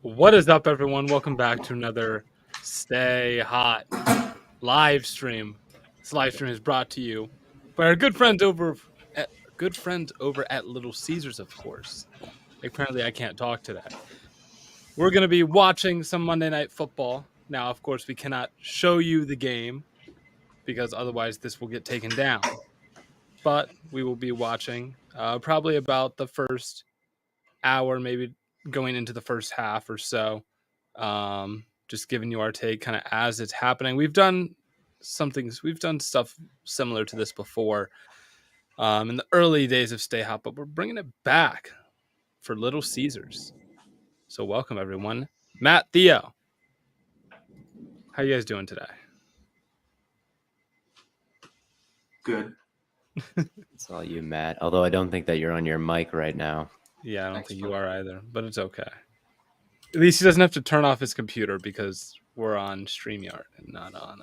What is up, everyone? Welcome back to another Stay Hot live stream. This live stream is brought to you by our good friends over at Little Caesars, of course. Apparently, I can't talk today. We're going to be watching some Monday Night Football. Now, of course, we cannot show you the game because otherwise this will get taken down. But we will be watching probably about the first hour, maybe going into the first half or so. Just giving you our take kind of as it's happening. We've done stuff similar to this before in the early days of Stay Hot, but we're bringing it back for Little Caesars. So welcome, everyone. Matt, Theo, how you guys doing today? Good. It's all you, Matt. Although I don't think that you're on your mic right now. Yeah, I don't think you are either, but it's okay. At least he doesn't have to turn off his computer because we're on StreamYard and not on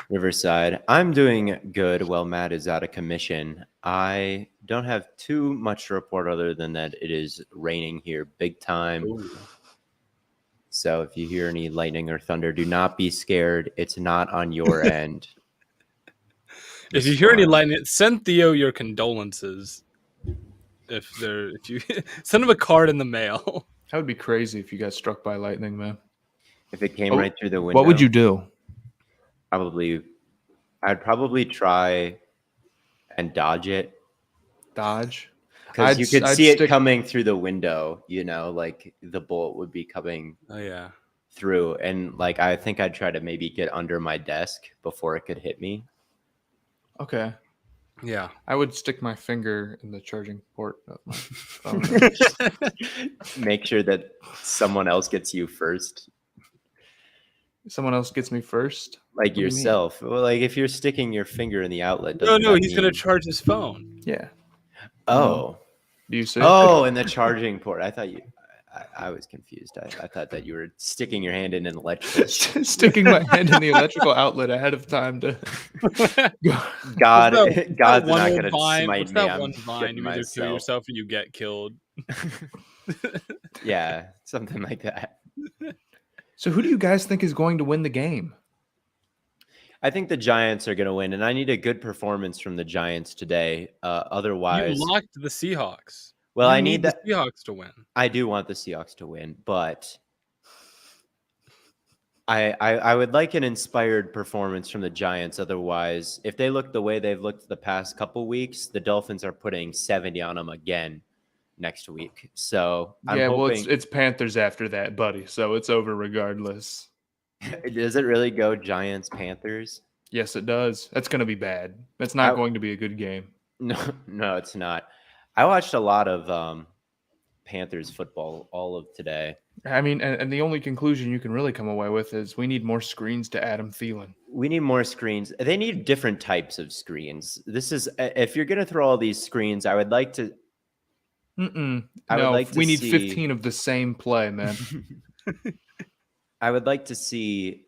Riverside. I'm doing good while Matt is out of commission. I don't have too much to report other than that it is raining here big time. Ooh. So if you hear any lightning or thunder, do not be scared. It's not on your end. If you hear any lightning, send Theo your condolences. If you send him a card in the mail. That would be crazy if you got struck by lightning, man. If it came right through the window. What would you do? I'd probably try and dodge it. Dodge? Because you could see it coming through the window, like the bolt would be coming through. And I think I'd try to maybe get under my desk before it could hit me. Okay. Yeah. I would stick my finger in the charging port of my phone. Make sure that someone else gets you first. Someone else gets me first? Like yourself. Well, if you're sticking your finger in the outlet. No, he's going to charge his phone. Yeah. Oh. Do you see? Oh, in the charging port. I thought I was confused. I thought that you were sticking your hand in an electrical. Sticking my hand in the electrical outlet ahead of time to. God's not going to smite me. That one vine, you either kill yourself or you get killed. Yeah, something like that. So who do you guys think is going to win the game? I think the Giants are going to win, and I need a good performance from the Giants today. Otherwise, you locked the Seahawks. Well, I need the Seahawks to win. I do want the Seahawks to win, but I would like an inspired performance from the Giants. Otherwise, if they look the way they've looked the past couple weeks, the Dolphins are putting 70 on them again next week. So I'm hoping... it's Panthers after that, buddy. So it's over regardless. Does it really go Giants Panthers? Yes, it does. That's going to be bad. That's not going to be a good game. No, it's not. I watched a lot of Panthers football all of today. I mean, and the only conclusion you can really come away with is we need more screens to Adam Thielen. We need more screens. They need different types of screens. This is if you're going to throw all these screens, I would like to. We need 15 of the same play, man. I would like to see,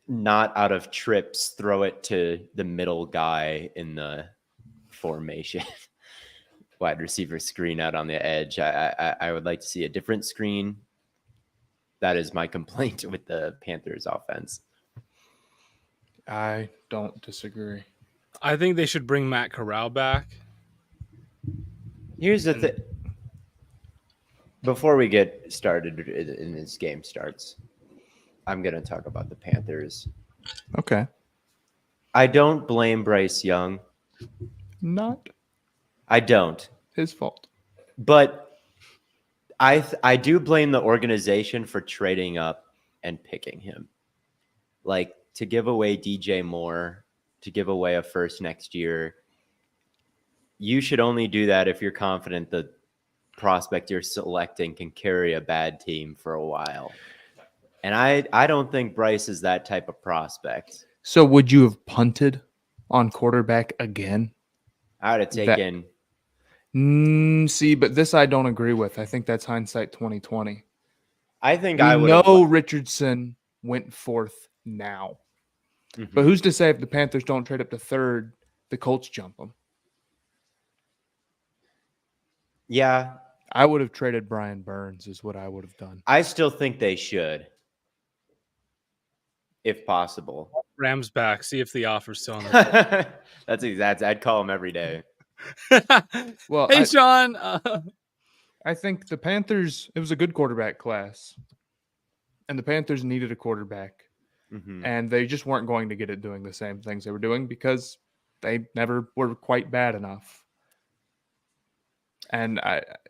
not out of trips, throw it to the middle guy in the formation. Wide receiver screen out on the edge. I would like to see a different screen. That is my complaint with the Panthers offense. I don't disagree. I think they should bring Matt Corral back. Here's the thing. Before we get started and this game starts, I'm going to talk about the Panthers. Okay. I don't blame Bryce Young. I don't. His fault. But I do blame the organization for trading up and picking him. To give away DJ Moore, to give away a first next year, you should only do that if you're confident the prospect you're selecting can carry a bad team for a while. And I don't think Bryce is that type of prospect. So would you have punted on quarterback again? I would have taken... See, but this I don't agree with. I think that's hindsight 2020. I think I would know Richardson went fourth now. Mm-hmm. But who's to say if the Panthers don't trade up to third, the Colts jump them? Yeah. I would have traded Brian Burns is what I would have done. I still think they should, if possible. Rams back. See if the offer's still on the That's exact. I'd call him every day. Well, hey, Sean. I think the Panthers, it was a good quarterback class. And the Panthers needed a quarterback. Mm-hmm. And they just weren't going to get it doing the same things they were doing because they never were quite bad enough. And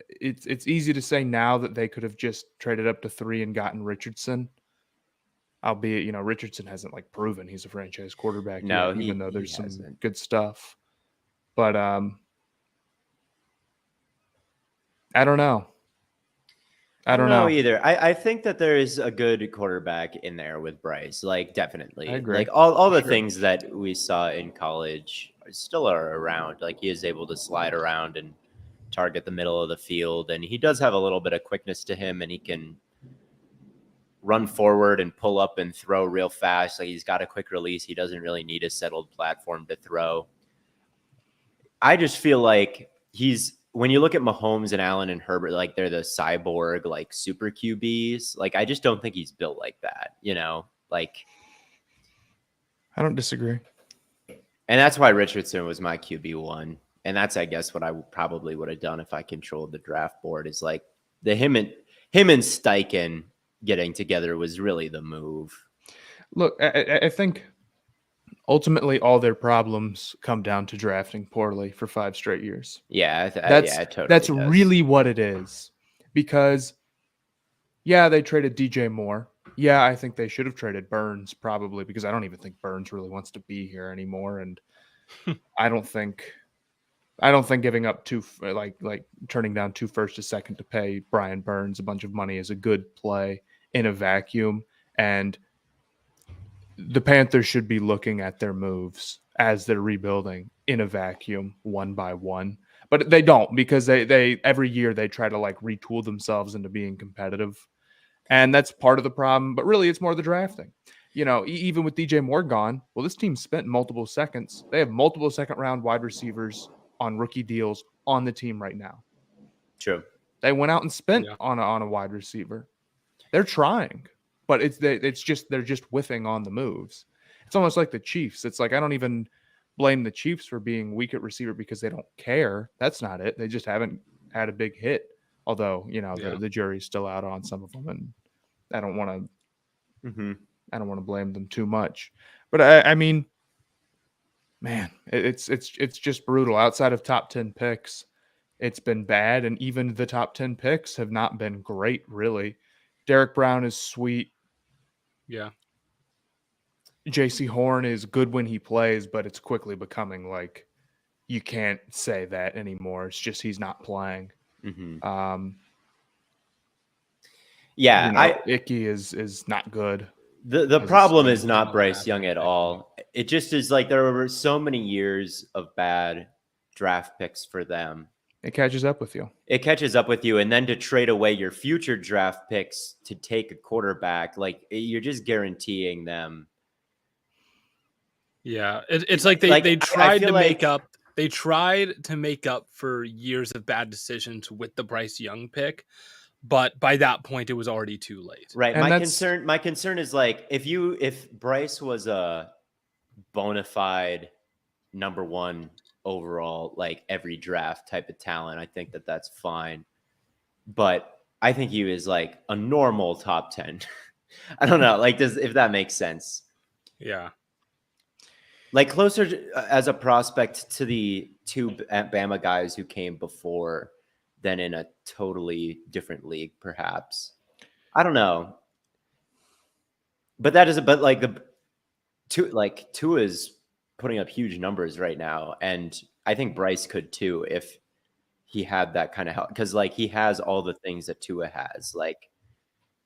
it's easy to say now that they could have just traded up to 3 and gotten Richardson. Albeit, Richardson hasn't like proven he's a franchise quarterback yet, even though there's some good stuff. But I don't know. I don't know either. I think that there is a good quarterback in there with Bryce. Like, definitely. I agree. Like all the things that we saw in college still are around. Like, he is able to slide around and target the middle of the field, and he does have a little bit of quickness to him, and he can run forward and pull up and throw real fast. Like, he's got a quick release. He doesn't really need a settled platform to throw. I just feel like when you look at Mahomes and Allen and Herbert, like, they're the cyborg, like, super QBs. Like, I just don't think he's built like that, like. I don't disagree. And that's why Richardson was my QB1. And that's, I guess, what I probably would have done if I controlled the draft board, is like him and Steichen getting together was really the move. Look, I think ultimately all their problems come down to drafting poorly for 5 straight years. Yeah, that's really what it is. Because, yeah, they traded DJ Moore. Yeah, I think they should have traded Burns probably, because I don't even think Burns really wants to be here anymore. And I don't think giving up like turning down 2 first, a second to pay Brian Burns a bunch of money is a good play in a vacuum. And the Panthers should be looking at their moves as they're rebuilding in a vacuum, one by one. But they don't, because they every year they try to like retool themselves into being competitive. And that's part of the problem. But really, it's more the drafting. Even with DJ Moore gone, well, this team spent multiple seconds. They have multiple second-round wide receivers on rookie deals on the team right now. True. They went out and spent on a wide receiver. They're trying, but they're just whiffing on the moves. It's almost like the Chiefs. It's like, I don't even blame the Chiefs for being weak at receiver because they don't care. That's not it. They just haven't had a big hit. Although, the jury's still out on some of them, and I don't want to I don't want to blame them too much. But I mean, man, it's just brutal. Outside of top 10 picks, it's been bad, and even the top 10 picks have not been great, really. Derek Brown is sweet. Yeah. JC Horn is good when he plays, but it's quickly becoming like you can't say that anymore. It's just he's not playing. Icky is not good. The problem is not Bryce Young at all. It just is like there were so many years of bad draft picks for them. It catches up with you. And then to trade away your future draft picks to take a quarterback, like, you're just guaranteeing them. Yeah, it's like they tried to make up. They tried to make up for years of bad decisions with the Bryce Young pick, but by that point it was already too late. Right. My concern is, like, if Bryce was a bona fide number 1 overall, like, every draft type of talent, I think that's fine. But I think he was like a normal top 10. I don't know, like, if that makes sense. Yeah. Like, closer as a prospect to the 2 Bama guys who came before than in a totally different league, perhaps. I don't know. But Tua is putting up huge numbers right now. And I think Bryce could too, if he had that kind of help. Because, like, he has all the things that Tua has. Like,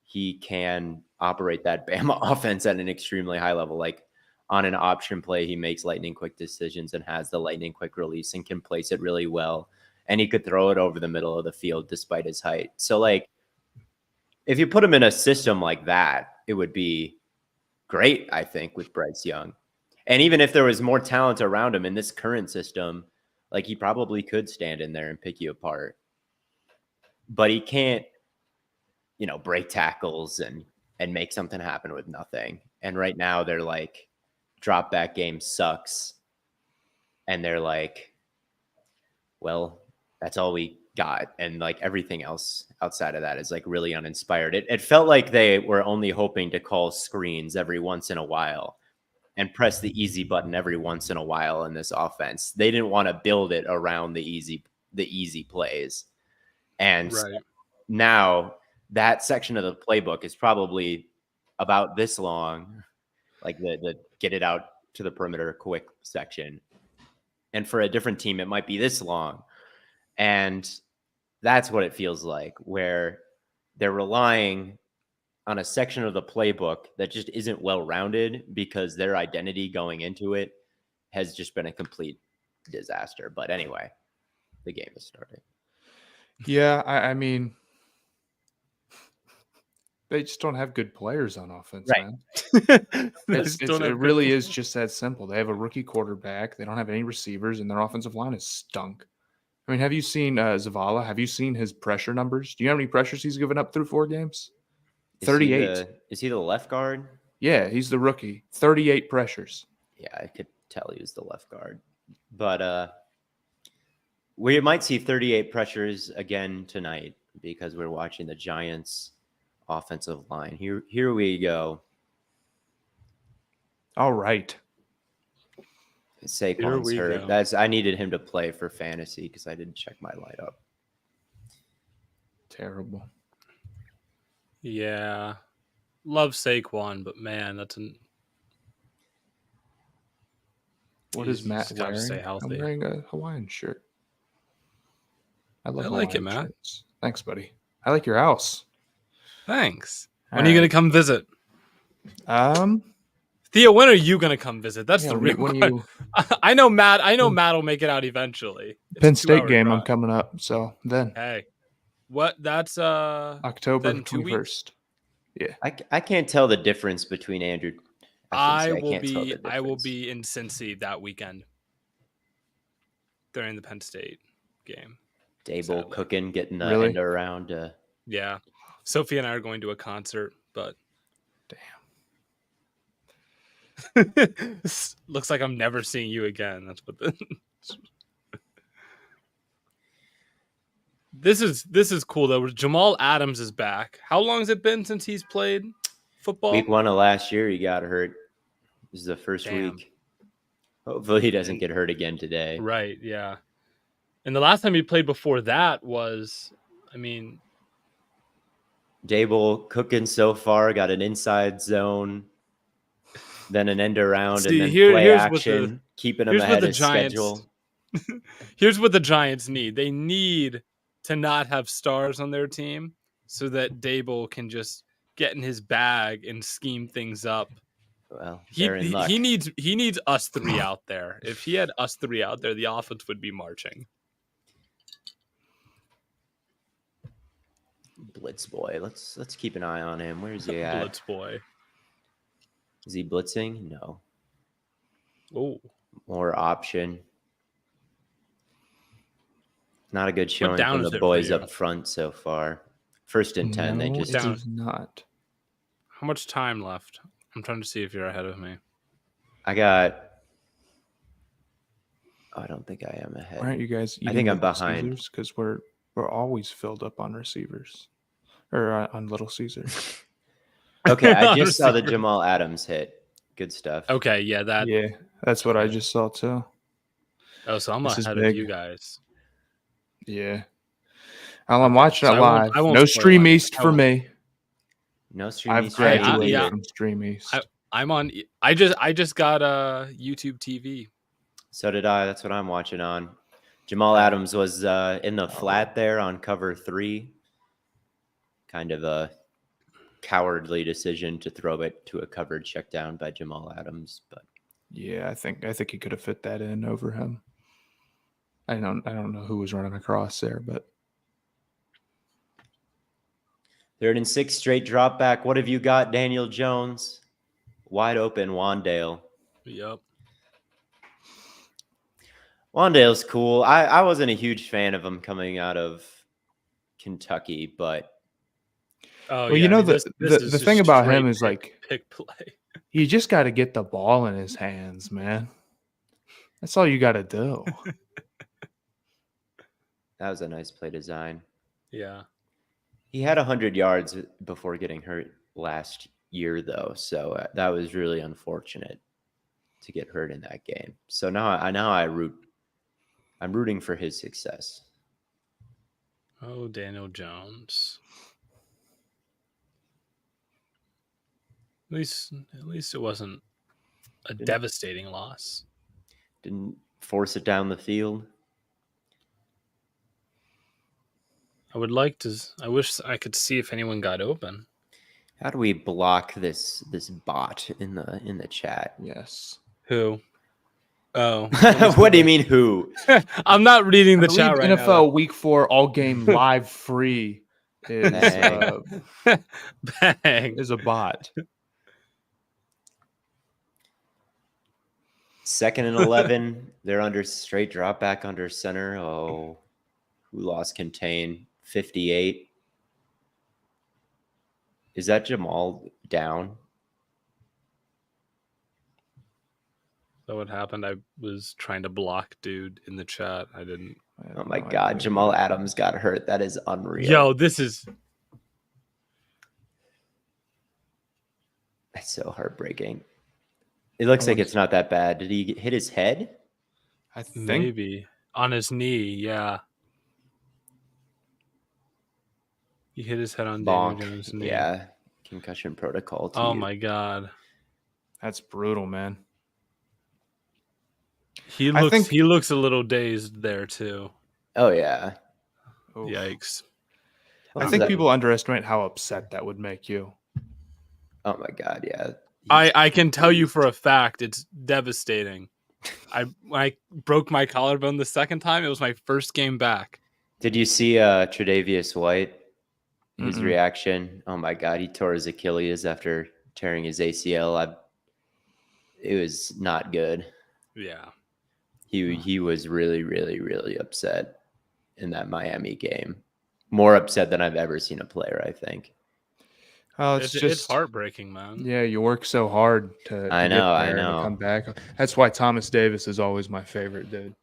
he can operate that Bama offense at an extremely high level. Like, on an option play, he makes lightning quick decisions and has the lightning quick release and can place it really well. And he could throw it over the middle of the field despite his height. So, like, if you put him in a system like that, it would be great, I think, with Bryce Young. And even if there was more talent around him in this current system, like, he probably could stand in there and pick you apart. but he can't, break tackles and make something happen with nothing. And right now they're like, drop back game sucks. And they're like, well, that's all we got. And like everything else outside of that is like really uninspired. It felt like they were only hoping to call screens every once in a while and press the easy button every once in a while in this offense. They didn't want to build it around the easy plays. And now that section of the playbook is probably about this long, like the get it out to the perimeter quick section. And for a different team, it might be this long. And that's what it feels like, where they're relying on a section of the playbook that just isn't well-rounded because their identity going into it has just been a complete disaster. But anyway, the game is starting. Yeah, I mean, they just don't have good players on offense, Right. man. It really is just that simple. They have a rookie quarterback. They don't have any receivers, and their offensive line is stunk. I mean, have you seen Zavala? Have you seen his pressure numbers? Do you know how many pressures he's given up through 4 games? 38. Is he the left guard? Yeah, he's the rookie. 38 pressures. Yeah, I could tell he was the left guard. But we might see 38 pressures again tonight because we're watching the Giants' offensive line. Here we go. All right. Saquon's hurt. I needed him to play for fantasy because I didn't check my lineup. Terrible. Yeah. Love Saquon, but man, What is Matt gotta wearing? stay healthy. I'm wearing a Hawaiian shirt. I love like it, Hawaiian Matt. shirts. Thanks, buddy. I like your house. Thanks. When are you going to come visit? Theo, when are you going to come visit? That's the real question. I know Matt will make it out eventually. It's Penn State game, I'm coming up. So then. Hey. What? That's October 21st. Yeah. I can't tell the difference between Andrew. I will be in Cincy that weekend during the Penn State game. Dable cooking, getting the end around. Yeah. Sophie and I are going to a concert, but damn. Looks like I'm never seeing you again. That's what This is cool though. Jamal Adams is back. How long has it been since he's played football? Week 1 of last year, he got hurt. This is the first week. Hopefully he doesn't get hurt again today. Right, yeah. And the last time he played before that was, Dable cooking so far, got an inside zone, then an end around, and then play action, keeping him ahead of schedule. Here's what the Giants need. They need to not have stars on their team so that Dable can just get in his bag and scheme things up. Well, he needs us 3 out there. If he had us 3 out there, the offense would be marching. Blitz boy. Let's keep an eye on him. Where is he at? Blitz boy. Is he blitzing? No. Oh. More option. Not a good showing from the boys up front so far. 1st and 10. They just it is not. How much time left? I'm trying to see if you're ahead of me. I don't think I am ahead. Why aren't you guys? I think I'm behind because we're always filled up on receivers or on Little Caesars. Okay, I just saw the Jamal Adams hit. Good stuff. Okay, yeah, that's what I just saw too. Oh, so I'm ahead of you guys. Yeah. Well, I'm watching it live. No Stream East for me. No Stream East. I've graduated from Stream East. I'm on. I just got a YouTube TV. So did I. That's what I'm watching on. Jamal Adams was in the flat there on cover 3. Kind of a cowardly decision to throw it to a covered check down by Jamal Adams, but yeah, I think he could have fit that in over him. I don't know who was running across there, but 3rd and 6 straight drop back. What have you got, Daniel Jones? Wide open, Wandale. Yep. Wandale's cool. I wasn't a huge fan of him coming out of Kentucky, but Oh, Well, yeah, I mean, the is thing just about straight him is like pick play. you just got to get the ball in his hands, man. That's all you got to do. that was a nice play design. Yeah. He had 100 yards before getting hurt last year, though, so that was really unfortunate to get hurt in that game. So now I'm rooting for his success. Oh, Daniel Jones. At least it wasn't a devastating loss. Didn't force it down the field. I wish I could see if anyone got open. How do we block this bot in the chat? Yes. Who? Oh. What do you mean who? I'm not reading the I believe chat right NFL now. Week 4 all game live free is Bang. is a bot. 2nd and 11. They're under straight drop back under center. Oh, who lost contain? 58. Is that Jamal down? So what happened? I was trying to block dude in the chat. I didn't. Oh my God, Jamal Adams got hurt. That is unreal. Yo, this is That's so heartbreaking. It looks like it's not that bad. Did he hit his head? I think maybe on his knee. Yeah, he hit his head on Daniel Bonk. Jones' knee. Yeah, concussion protocol. Oh my God. that's brutal, man. He looks a little dazed there too. Oh yeah. Oof. Yikes. I think people underestimate how upset that would make you. Oh my God, yeah. I can tell you for a fact it's devastating. When I broke my collarbone the second time, it was my first game back. Did you see Tre'Davious White? His reaction? Oh my God, he tore his Achilles after tearing his ACL. It was not good. Yeah. He was really, really, really upset in that Miami game. More upset than I've ever seen a player, I think. Oh, It's heartbreaking, man. Yeah, you work so hard to get there and to come back. That's why Thomas Davis is always my favorite dude.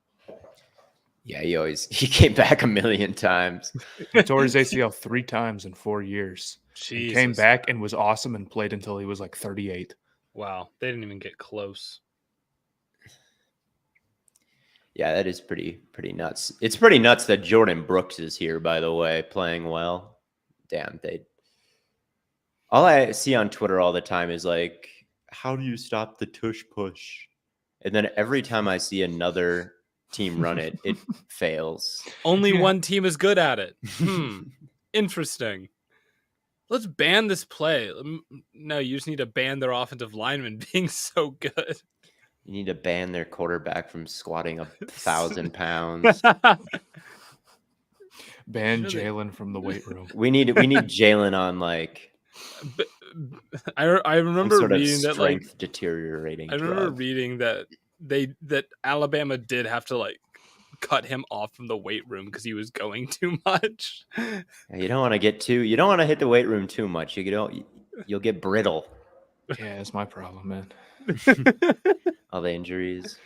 Yeah, he came back a million times. He tore his ACL 3 times in 4 years. He came back and was awesome and played until he was like 38. Wow, they didn't even get close. Yeah, that is pretty nuts. It's pretty nuts that Jordan Brooks is here, by the way, playing well. Damn, all I see on Twitter all the time is like, how do you stop the tush push? And then every time I see another team run it, it fails. Only one team is good at it. Interesting. Let's ban this play. No, you just need to ban their offensive lineman being so good. You need to ban their quarterback from squatting 1,000 pounds. Ban Jalen from the weight room. We need Jalen on like. I remember reading that like deteriorating. I remember reading that that Alabama did have to like cut him off from the weight room because he was going too much. You don't want to hit the weight room too much. You'll get brittle. Yeah, it's my problem, man. All the injuries.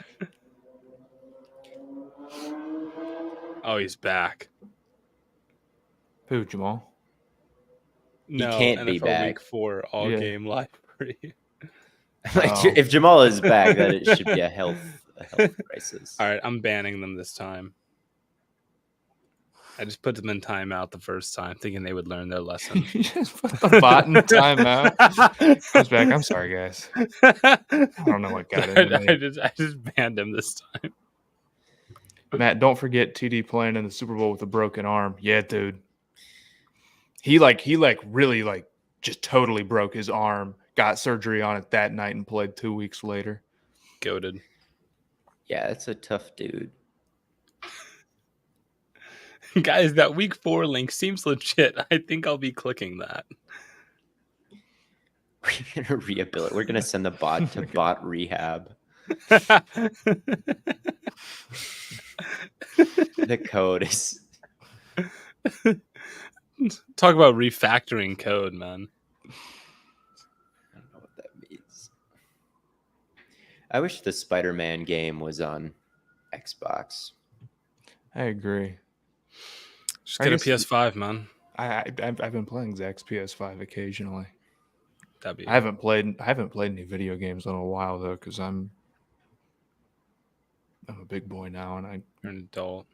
Oh, he's back. Who, Jamal? No, can't be NFL back. Week 4 all game library. If Jamal is back, then it should be a health crisis. All right, I'm banning them this time. I just put them in timeout the first time, thinking they would learn their lesson. You just put the bot in timeout. Goes back. I'm sorry, guys. I don't know what got into me. I just banned him this time. Matt, don't forget TD playing in the Super Bowl with a broken arm. Yeah, dude. He really just totally broke his arm, got surgery on it that night and played 2 weeks later. Goated. Yeah, it's a tough dude. Guys, that Week 4 link seems legit. I think I'll be clicking that. We're gonna rehabilitate. We're gonna send the bot to bot rehab. The code is Talk about refactoring code, man. I don't know what that means. I wish the Spider-Man game was on Xbox. I agree. Just I get a guess- PS5, man. I've been playing Zach's PS5 occasionally. That'd be. I haven't played any video games in a while though, because I'm a big boy now, and You're an adult.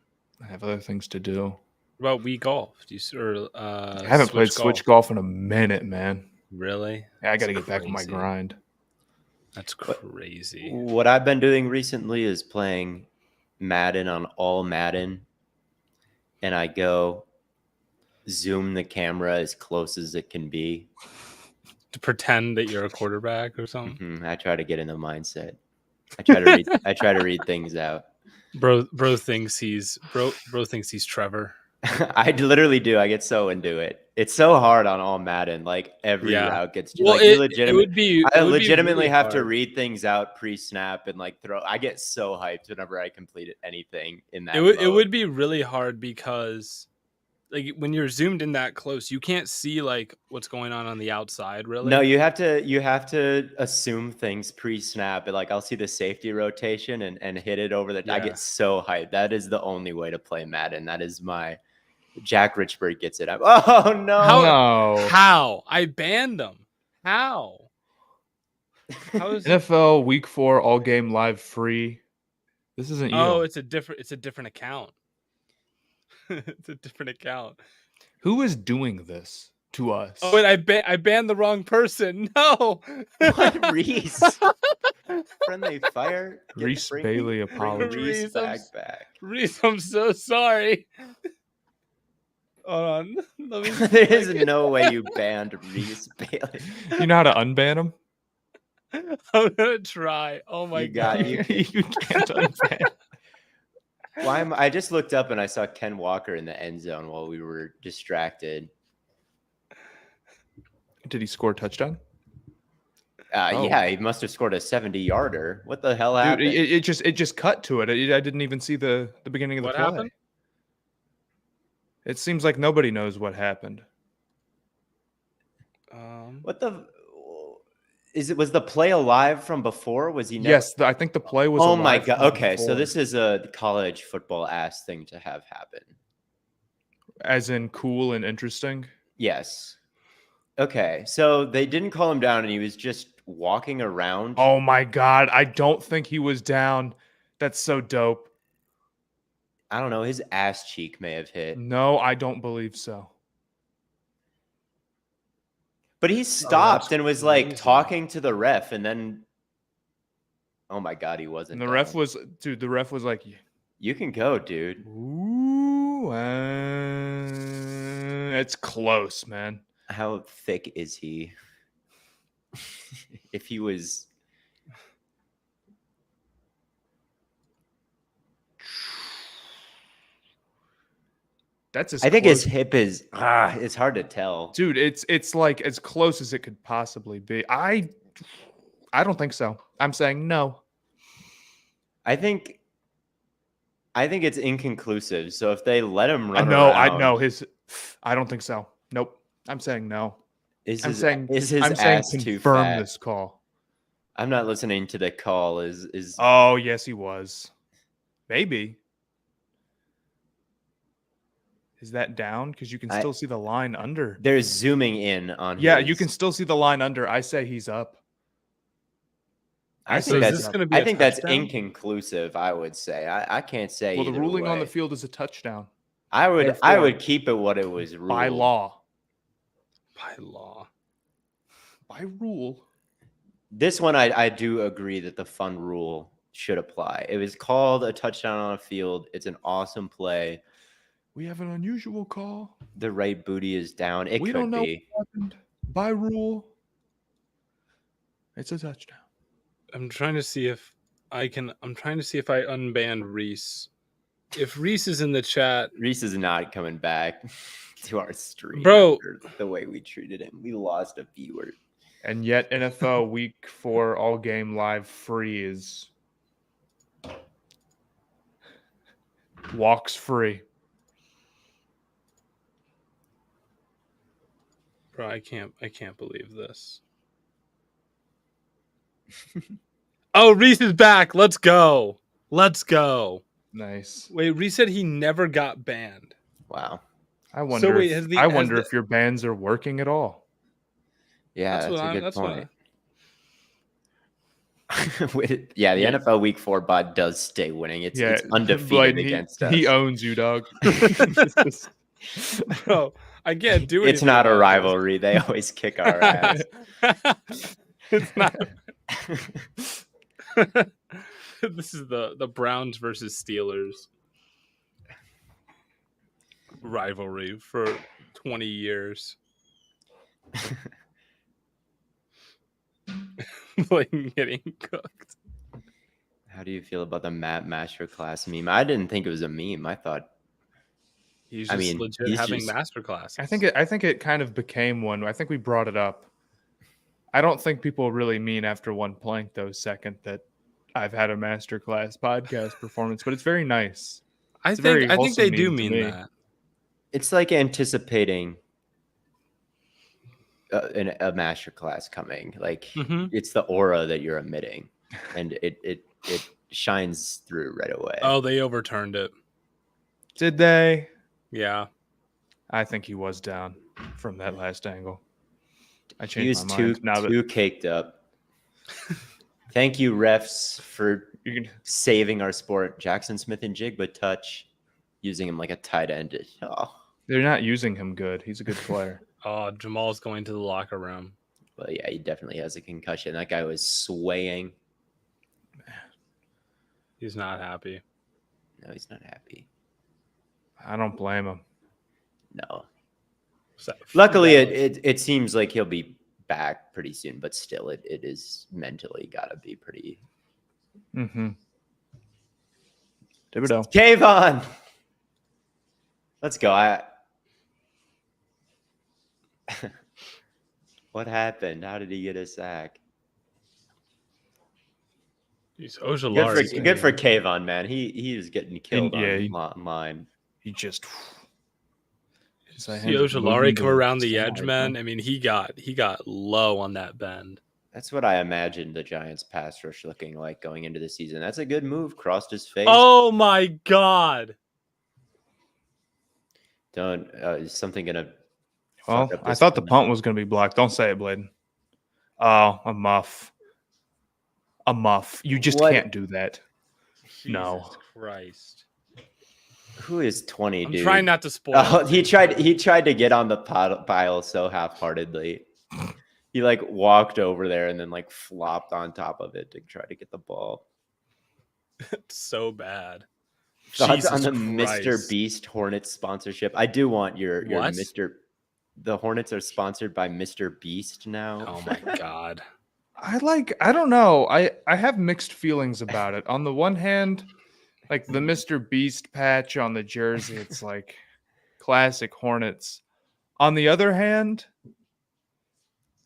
I have other things to do. What about Wii Golf? Do you or I haven't played Switch golf in a minute, man. Really? Yeah, I got to That's get back on my crazy. grind. That's crazy. What I've been doing recently is playing Madden on all Madden, and I go zoom the camera as close as it can be. To pretend that you're a quarterback or something. I try to get in the mindset. I try to read things out. Bro thinks he's Trevor. I literally do. I get so into it. It's so hard on all Madden. Like every route gets. Well, like, it would be. I it would be legitimately really have to hard. read things out pre-snap and like throw. I get so hyped whenever I complete anything in that. It would be really hard because, like, when you're zoomed in that close, you can't see like what's going on the outside. Really. No, you have to assume things pre-snap. Like I'll see the safety rotation and hit it over the. I Yeah. get so hyped. That is the only way to play Madden. That is my. Jack Richburg gets it up. Oh no! How? I banned them. How? How is NFL Week 4 all game live free. This isn't you. Oh, it's a different account. It's a different account. Who is doing this to us? Oh wait, I banned the wrong person. No. What, Reese? Friendly fire. Reese Bailey apologies. Reese back. Reese, I'm so sorry. Hold on. Let me see if I There's can- no way you banned Reese Bailey. You know how to unban him? I'm gonna try. Oh my You got god. you. You can't unban. I just looked up and I saw Ken Walker in the end zone while we were distracted. Did he score a touchdown? Yeah, he must have scored a 70-yarder. What the hell Dude, happened? it just cut to it. I didn't even see the beginning of the What play. happened? It seems like nobody knows what happened. What the? Was the play alive from before? Was he? Never... Yes, I think the play was. Oh my alive god! from Okay, before. so this is a college football ass thing to have happen. As in cool and interesting. Yes. Okay, so they didn't call him down, and he was just walking around. Oh my god! I don't think he was down. That's so dope. I don't know. His ass cheek may have hit, No, I don't believe so. but he stopped and was like crazy. talking to the ref, and then. Oh my god, he wasn't. And the down. ref was, dude. The ref was like, You can go, dude. "Ooh, it's close, man." How thick is he? If he was. That's as I think close. his hip is. It's hard to tell. Dude, it's like as close as it could possibly be. I don't think so. I'm saying no. I think it's inconclusive. So if they let him run, I know his. I don't think so. Nope. I'm saying no. Is I'm his, saying is his I'm saying ass too confirm fat? this call. I'm not listening to the call. Is Oh yes, he was. Maybe. Is that down? Because you can still see the line under. they're zooming in on? Yeah, his, you can still see the line under. I say he's up. I So think is that's. this gonna be I a think that's touchdown? inconclusive. I would say. I can't say. Well, the either ruling on the way. field is a touchdown I therefore, would keep it what it was ruled. by law. By law. By rule. This one, I do agree that the fun rule should apply. It was called a touchdown on a field. It's an awesome play. We have an unusual call. The right booty is down. It We could don't know be. what happened. By rule, it's a touchdown. I'm trying to see if I unbanned Reese. If Reese is in the chat, Reese is not coming back to our stream. Bro. after the way we treated him. We lost a viewer. And yet, NFL Week 4 all game live free is walks free. Bro, I can't believe this. Oh, Reese is back. Let's go. Nice. Wait, Reese said he never got banned. Wow. I wonder wait, if your bans are working at all. Yeah, that's a good point. The Yeah. NFL Week 4 bot does stay winning. It's undefeated Blaiden, against us. He owns you, dog. Bro, I can't do it. It's not a rivalry. They always kick our ass. It's not. This is the Browns versus Steelers rivalry for 20 years. Like getting cooked. How do you feel about the Matt Masterclass meme? I didn't think it was a meme. I thought he's just legit having masterclasses. I think it kind of became one. I think we brought it up. I don't think people really mean after one plank though second that I've had a masterclass podcast performance, but it's very nice. I think they do mean that. It's like anticipating a masterclass coming. Like it's the aura that you're emitting, and it shines through right away. Oh, they overturned it. Did they? Yeah. I think he was down from that last angle. I changed He was my mind. too caked up. Thank you, refs, for saving our sport. Jackson Smith and Jigba touch, using him like a tight end. Oh. They're not using him good. He's a good player. Oh, Jamal's going to the locker room. Well, yeah, he definitely has a concussion. That guy was swaying. He's not happy. No, he's not happy. I don't blame him. No. Luckily, it seems like he'll be back pretty soon, but still, it is mentally got to be pretty. Mm-hmm. Kayvon! Let's go. What happened? How did he get a sack? He's Ojolari. Good for Kayvon, man. He is getting killed online. He just. See Ojolari come around the edge, man. I mean, he got low on that bend. That's what I imagined the Giants' pass rush looking like going into the season. That's a good move. Crossed his face. Oh my god! Is something gonna? Well, I thought the punt was gonna be blocked. Don't say it, Blaiden. Oh, a muff. A muff. You just can't do that. Jesus no. Christ. Who is 20, dude? I'm trying not to spoil. Oh, he tried to get on the pile so half-heartedly. He like walked over there and then like flopped on top of it to try to get the ball. It's so bad. Thoughts on the Mr. Beast Hornets sponsorship? I do want your Mr. The Hornets are sponsored by Mr. Beast now. Oh my god. I don't know. I have mixed feelings about it. On the one hand, like the Mr. Beast patch on the jersey, it's like classic Hornets. On the other hand,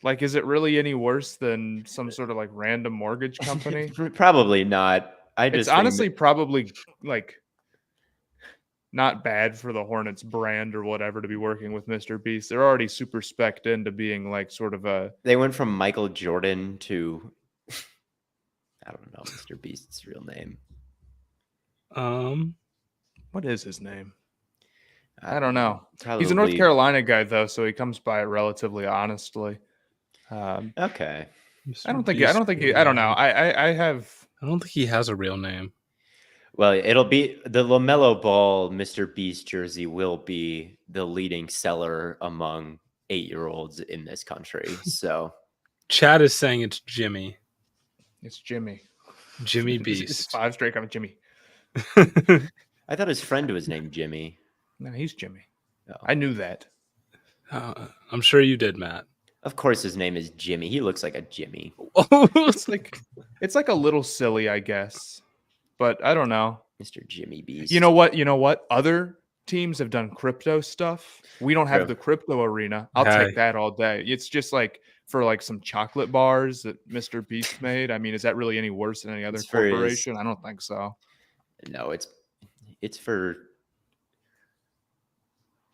like, is it really any worse than some sort of like random mortgage company? Probably not. It's honestly probably like not bad for the Hornets brand or whatever to be working with Mr. Beast. They're already super spec'd into being like sort of a. They went from Michael Jordan to I don't know Mr. Beast's real name. What is his name? I don't know. Probably. He's a North Carolina guy though, so he comes by it relatively honestly. Okay. I don't think. I don't know. I don't think he has a real name. Well, it'll be the LaMelo Ball Mr. Beast jersey will be the leading seller among 8-year-olds in this country. So, Chad is saying it's Jimmy. It's Jimmy. Jimmy Beast. It's 5 straight coming Jimmy. I thought his friend was named Jimmy. No, he's Jimmy. Oh. I knew that. I'm sure you did, Matt. Of course, his name is Jimmy. He looks like a Jimmy. it's like a little silly, I guess. But I don't know. Mr. Jimmy Beast. You know what? Other teams have done crypto stuff. We don't have the crypto arena. I'll take that all day. It's just like for like some chocolate bars that Mr. Beast made. I mean, is that really any worse than any other corporation? I don't think so. No, it's for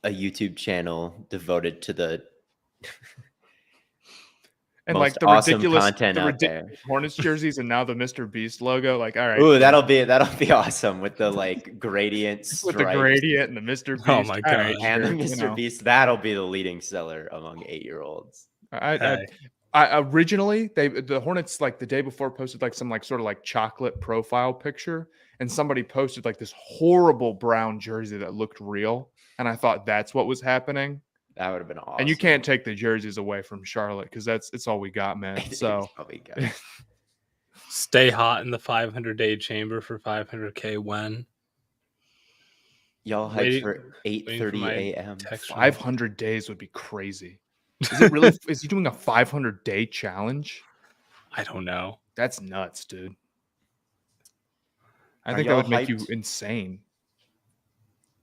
a YouTube channel devoted to the And Most like the awesome ridiculous, content the out there. ridiculous Hornets jerseys, and now the Mr. Beast logo. Like, all right, Ooh, cool. that'll be awesome with the like gradient stripes with the gradient and the Mr. Beast. Oh my All right, God. and the sure, Mr. you know. Beast. That'll be the leading seller among 8-year-olds. Hey. I originally the Hornets like the day before posted like some like sort of like chocolate profile picture, and somebody posted like this horrible brown jersey that looked real, and I thought that's what was happening. That would have been awesome. And you can't take the jerseys away from Charlotte because it's all we got, man. So Stay hot in the 500-day chamber for 500K when? Y'all hyped for 8:30 a.m. 500 days would be crazy. Is it really? Is he doing a 500-day challenge? I don't know. That's nuts, dude. I Are think that would y'all make you hyped? insane.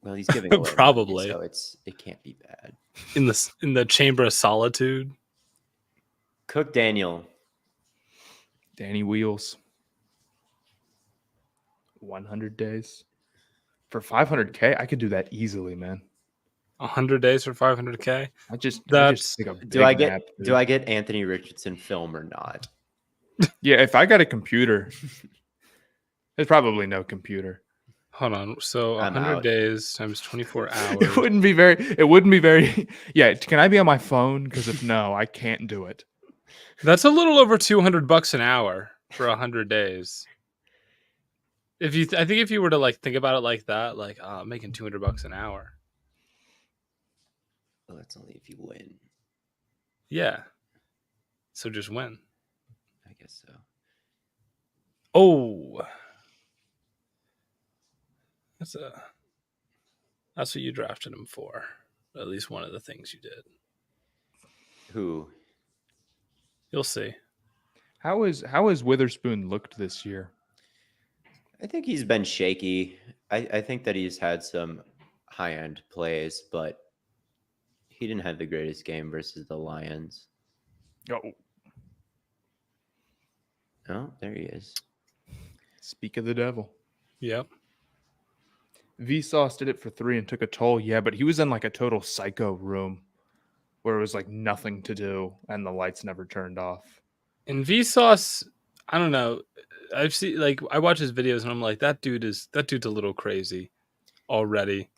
Well, he's giving away Probably. money, so it can't be bad. In the chamber of solitude. Cook Daniel. Danny Wheels. 100 days. For 500K, I could do that easily, man. 100 days for 500K. I just take a Do I big nap, get dude. Anthony Richardson film or not? Yeah, if I got a computer, there's probably no computer. Hold on. So I'm 100 out. days times 24 hours. It wouldn't be very. Yeah, can I be on my phone? Because if no, I can't do it. That's a little over $200 an hour for 100 days. I think if you were to like think about it like that, like I'm making $200 an hour. Well, that's only if you win. Yeah. So just win. I guess so. Oh. That's what you drafted him for. At least one of the things you did. Who? You'll see. How has Witherspoon looked this year? I think he's been shaky. I think that he's had some high-end plays, but he didn't have the greatest game versus the Lions. Oh, there he is. Speak of the devil. Yep. Vsauce did it for 3 and took a toll. Yeah, but he was in like a total psycho room where it was like nothing to do and the lights never turned off. And Vsauce, I don't know. I've seen like I watch his videos and I'm like, that dude's a little crazy already.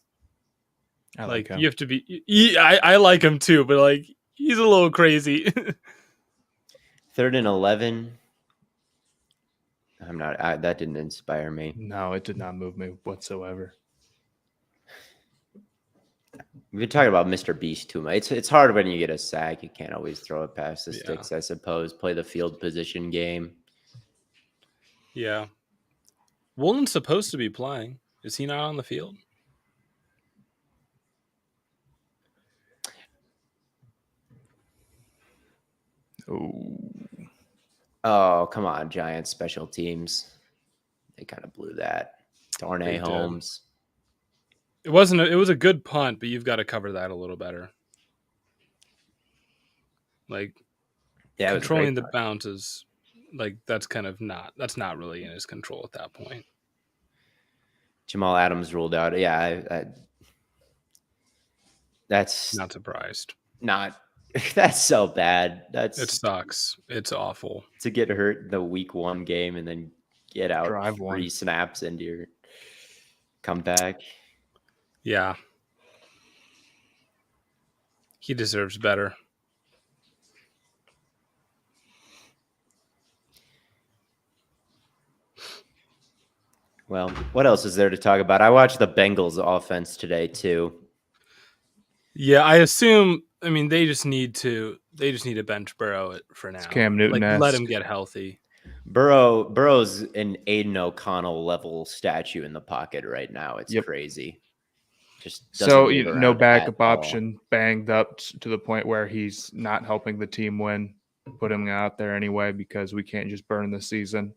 I like him. You have to be. I like him too, but like he's a little crazy. 3rd and 11. I'm not. That didn't inspire me. No, it did not move me whatsoever. We've been talking about Mr. Beast too much. It's hard when you get a sack. You can't always throw it past the sticks, I suppose. Play the field position game. Yeah. Woolen's supposed to be playing. Is he not on the field? Oh, come on, Giants special teams. They kind of blew that. Darnay Holmes. It wasn't. It was a good punt, but you've got to cover that a little better. Like, controlling the bounces, like that's not really in his control at that point. Jamal Adams ruled out. Yeah, that's not surprised. That's so bad. It sucks. It's awful to get hurt the week 1 game and then get out Drive 3 1 snaps into your comeback. Yeah, he deserves better. Well, what else is there to talk about? I watched the Bengals offense today too. Yeah, I assume. I mean, they just need to bench Burrow for now. It's Cam Newton. Like, let him get healthy. Burrow's an Aiden O'Connell level statue in the pocket right now. It's crazy. Just so no backup option, banged up to the point where he's not helping the team win. Put him out there anyway because we can't just burn the season.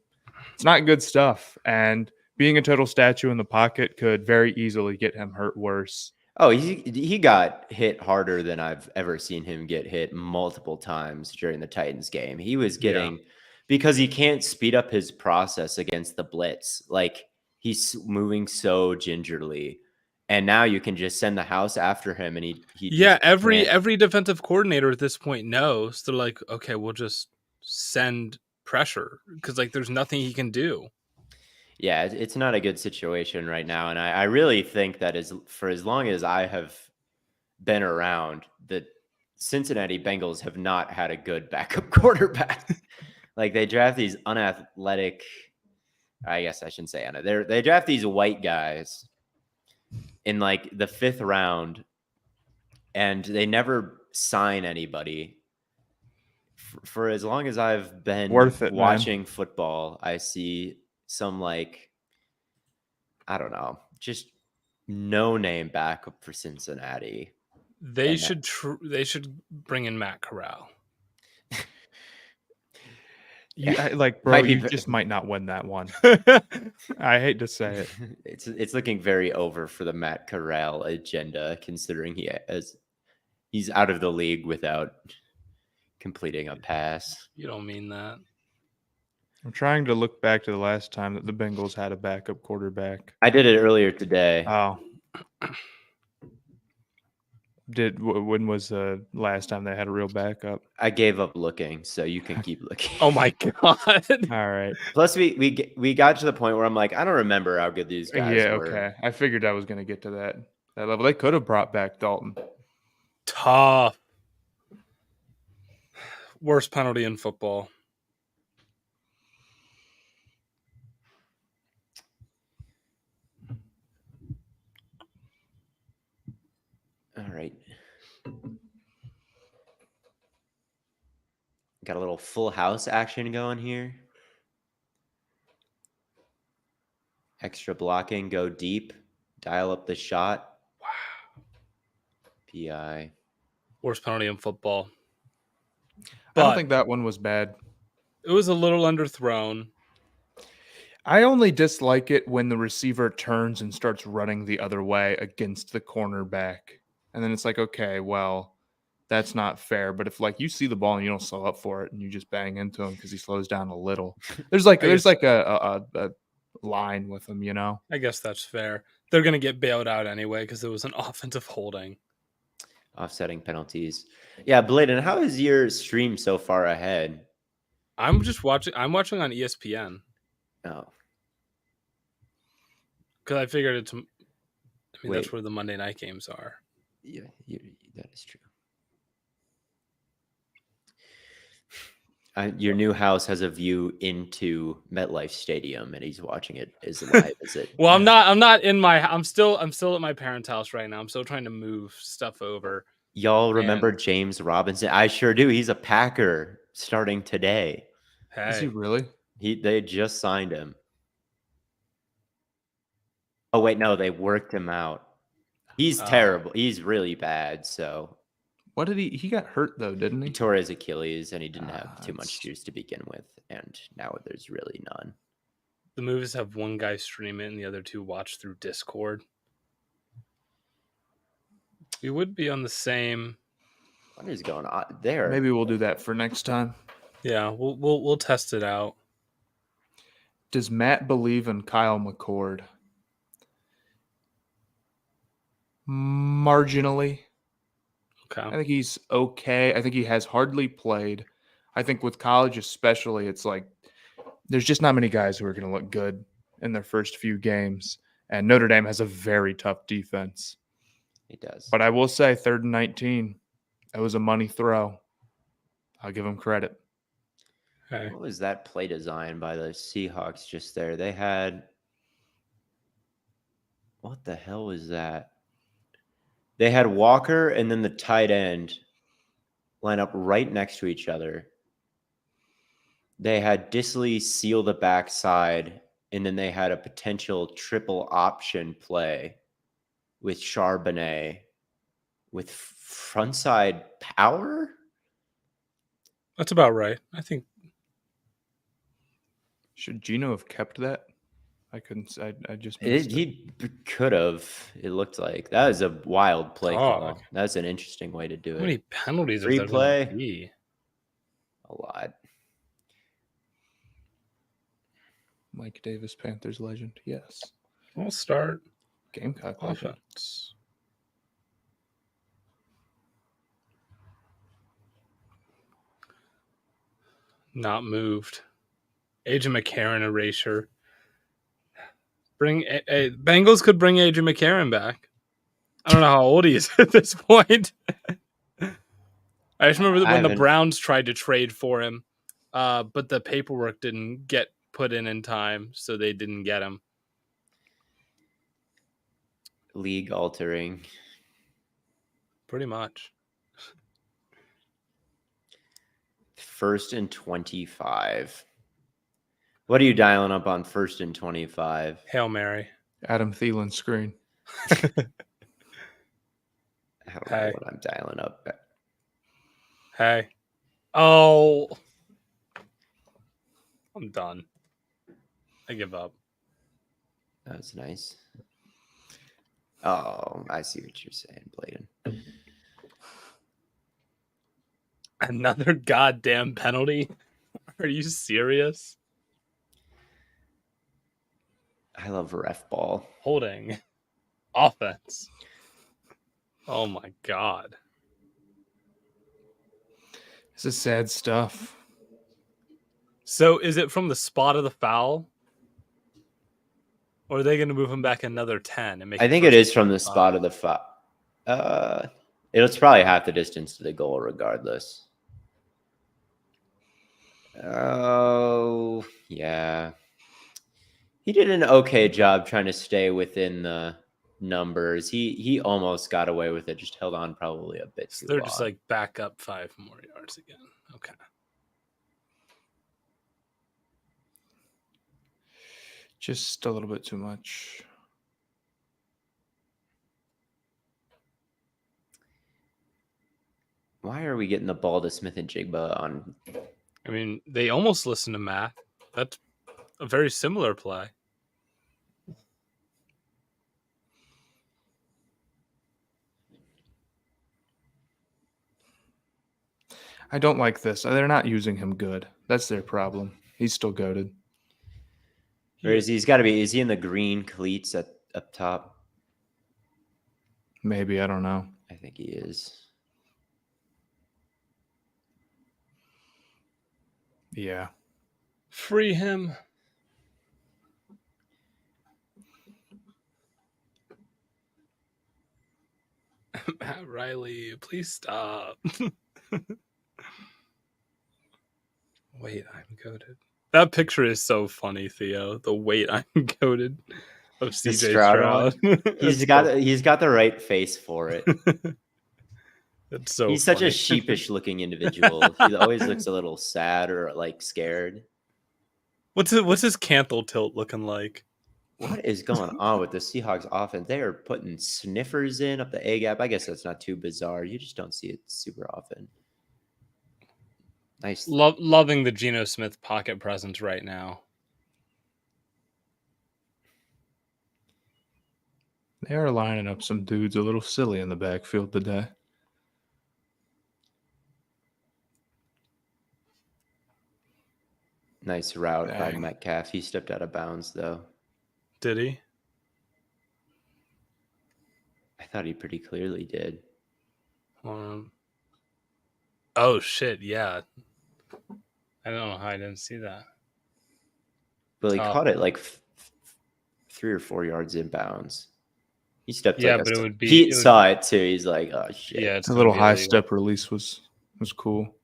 It's not good stuff. And being a total statue in the pocket could very easily get him hurt worse. Oh, he got hit harder than I've ever seen him get hit multiple times during the Titans game. He was getting because he can't speed up his process against the blitz. Like he's moving so gingerly And now you can just send the house after him, and he Yeah, just can't. every defensive coordinator at this point knows. They're like, okay, we'll just send pressure because like there's nothing he can do. Yeah, it's not a good situation right now, and I really think that for as long as I have been around, the Cincinnati Bengals have not had a good backup quarterback. Like they draft these unathletic. I guess I shouldn't say they draft these white guys in like the 5th round, and they never sign anybody. For as long as I've been Worth it, watching football, I see some like, I don't know, just no name backup for Cincinnati. They should bring in Matt Corral. Bro, you just might not win that one. I hate to say it. It's looking very over for the Matt Corral agenda, considering he's out of the league without completing a pass. You don't mean that. I'm trying to look back to the last time that the Bengals had a backup quarterback. I did it earlier today. Oh. When was the last time they had a real backup? I gave up looking, so you can keep looking. Oh my god! All right. Plus, we got to the point where I'm like, I don't remember how good these guys were. Okay. I figured I was going to get to that level. They could have brought back Dalton. Tough. Worst penalty in football. All right. Got a little full house action going here. Extra blocking, go deep, dial up the shot. Wow. PI. Worst penalty in football. I don't think that one was bad. It was a little underthrown. I only dislike it when the receiver turns and starts running the other way against the cornerback. And then it's like, okay, well, that's not fair. But if like you see the ball and you don't slow up for it and you just bang into him because he slows down a little, there's like a line with him, you know? I guess that's fair. They're going to get bailed out anyway because it was an offensive holding. Offsetting penalties. Yeah, Blaiden, how is your stream so far ahead? I'm watching on ESPN. Oh. Because I figured that's where the Monday night games are. Yeah, that is true. Your new house has a view into MetLife Stadium, and he's watching it as live as it. Well, I'm not in my. I'm still at my parents' house right now. I'm still trying to move stuff over. Y'all remember James Robinson? I sure do. He's a Packer starting today. Hey. Is he really? They just signed him. Oh wait, no, they worked him out. He's terrible. He's really bad. So. What did he got hurt though, didn't he? He tore his Achilles and he didn't have too much juice to begin with, and now there's really none. The movies have one guy stream it and the other two watch through Discord. We would be on the same. What is going on there? Maybe we'll do that for next time. Yeah, we'll test it out. Does Matt believe in Kyle McCord? Marginally. Okay. I think he's okay. I think he has hardly played. I think with college especially, it's like there's just not many guys who are going to look good in their first few games. And Notre Dame has a very tough defense. It does. But I will say 3rd and 19, that was a money throw. I'll give him credit. Okay. What was that play design by the Seahawks just there? They had – what the hell was that? They had Walker and then the tight end line up right next to each other. They had Disley seal the backside, and then they had a potential triple option play with Charbonnet with frontside power. That's about right. I think. Should Gino have kept that? I couldn't. I just missed it. He could have. It looked like that was a wild play call. That's an interesting way to do it. How many penalties Free are there play? going to be? A lot. Mike Davis, Panthers legend. Yes. We'll start. Gamecock like it. Offense. Not moved. AJ McCarron erasure. Bengals could bring AJ McCarron back. I don't know how old he is at this point. I just remember that when the Browns tried to trade for him, but the paperwork didn't get put in time, so they didn't get him. League altering. Pretty much. 1st and 25. What are you dialing up on 1st and 25? Hail Mary. Adam Thielen screen. I don't know what I'm dialing up. Hey. Oh. I'm done. I give up. That was nice. Oh, I see what you're saying, Blaiden. Another goddamn penalty? Are you serious? I love ref ball. Holding. Offense. Oh my god. This is sad stuff. So is it from the spot of the foul? Or are they going to move him back another 10? And make I think it is from the spot of the foul. It's probably half the distance to the goal regardless. Oh, yeah. He did an okay job trying to stay within the numbers. He almost got away with it, just held on probably a bit too They're long. just like back up 5 more yards again. Okay. Just a little bit too much. Why are we getting the ball to Smith and Jigba on? I mean, they almost listen to Matt. That's a very similar play. I don't like this. They're not using him good. That's their problem. He's still goated. Or is he's got to be? Is he in the green cleats up top? Maybe, I don't know. I think he is. Yeah. Free him. Matt Riley, please stop. Wait, I'm goated. That picture is so funny, Theo. The wait, I'm goated of CJ Stroud. He's got the right face for it. That's so. He's such a sheepish looking individual. He always looks a little sad or like scared. What's his cantle tilt looking like? What is going on with the Seahawks offense? They are putting sniffers in up the A gap. I guess that's not too bizarre. You just don't see it super often. Nice. Loving the Geno Smith pocket presence right now. They are lining up some dudes a little silly in the backfield today. Nice route by Metcalf. He stepped out of bounds, though. Did he? I thought he pretty clearly did. Oh, shit, yeah. I don't know how I didn't see that. But he caught it like 3 or 4 yards inbounds. He stepped. Yeah, but it would be. Pete saw it too. He's like, "Oh shit!" Yeah, it's a little high step release was cool.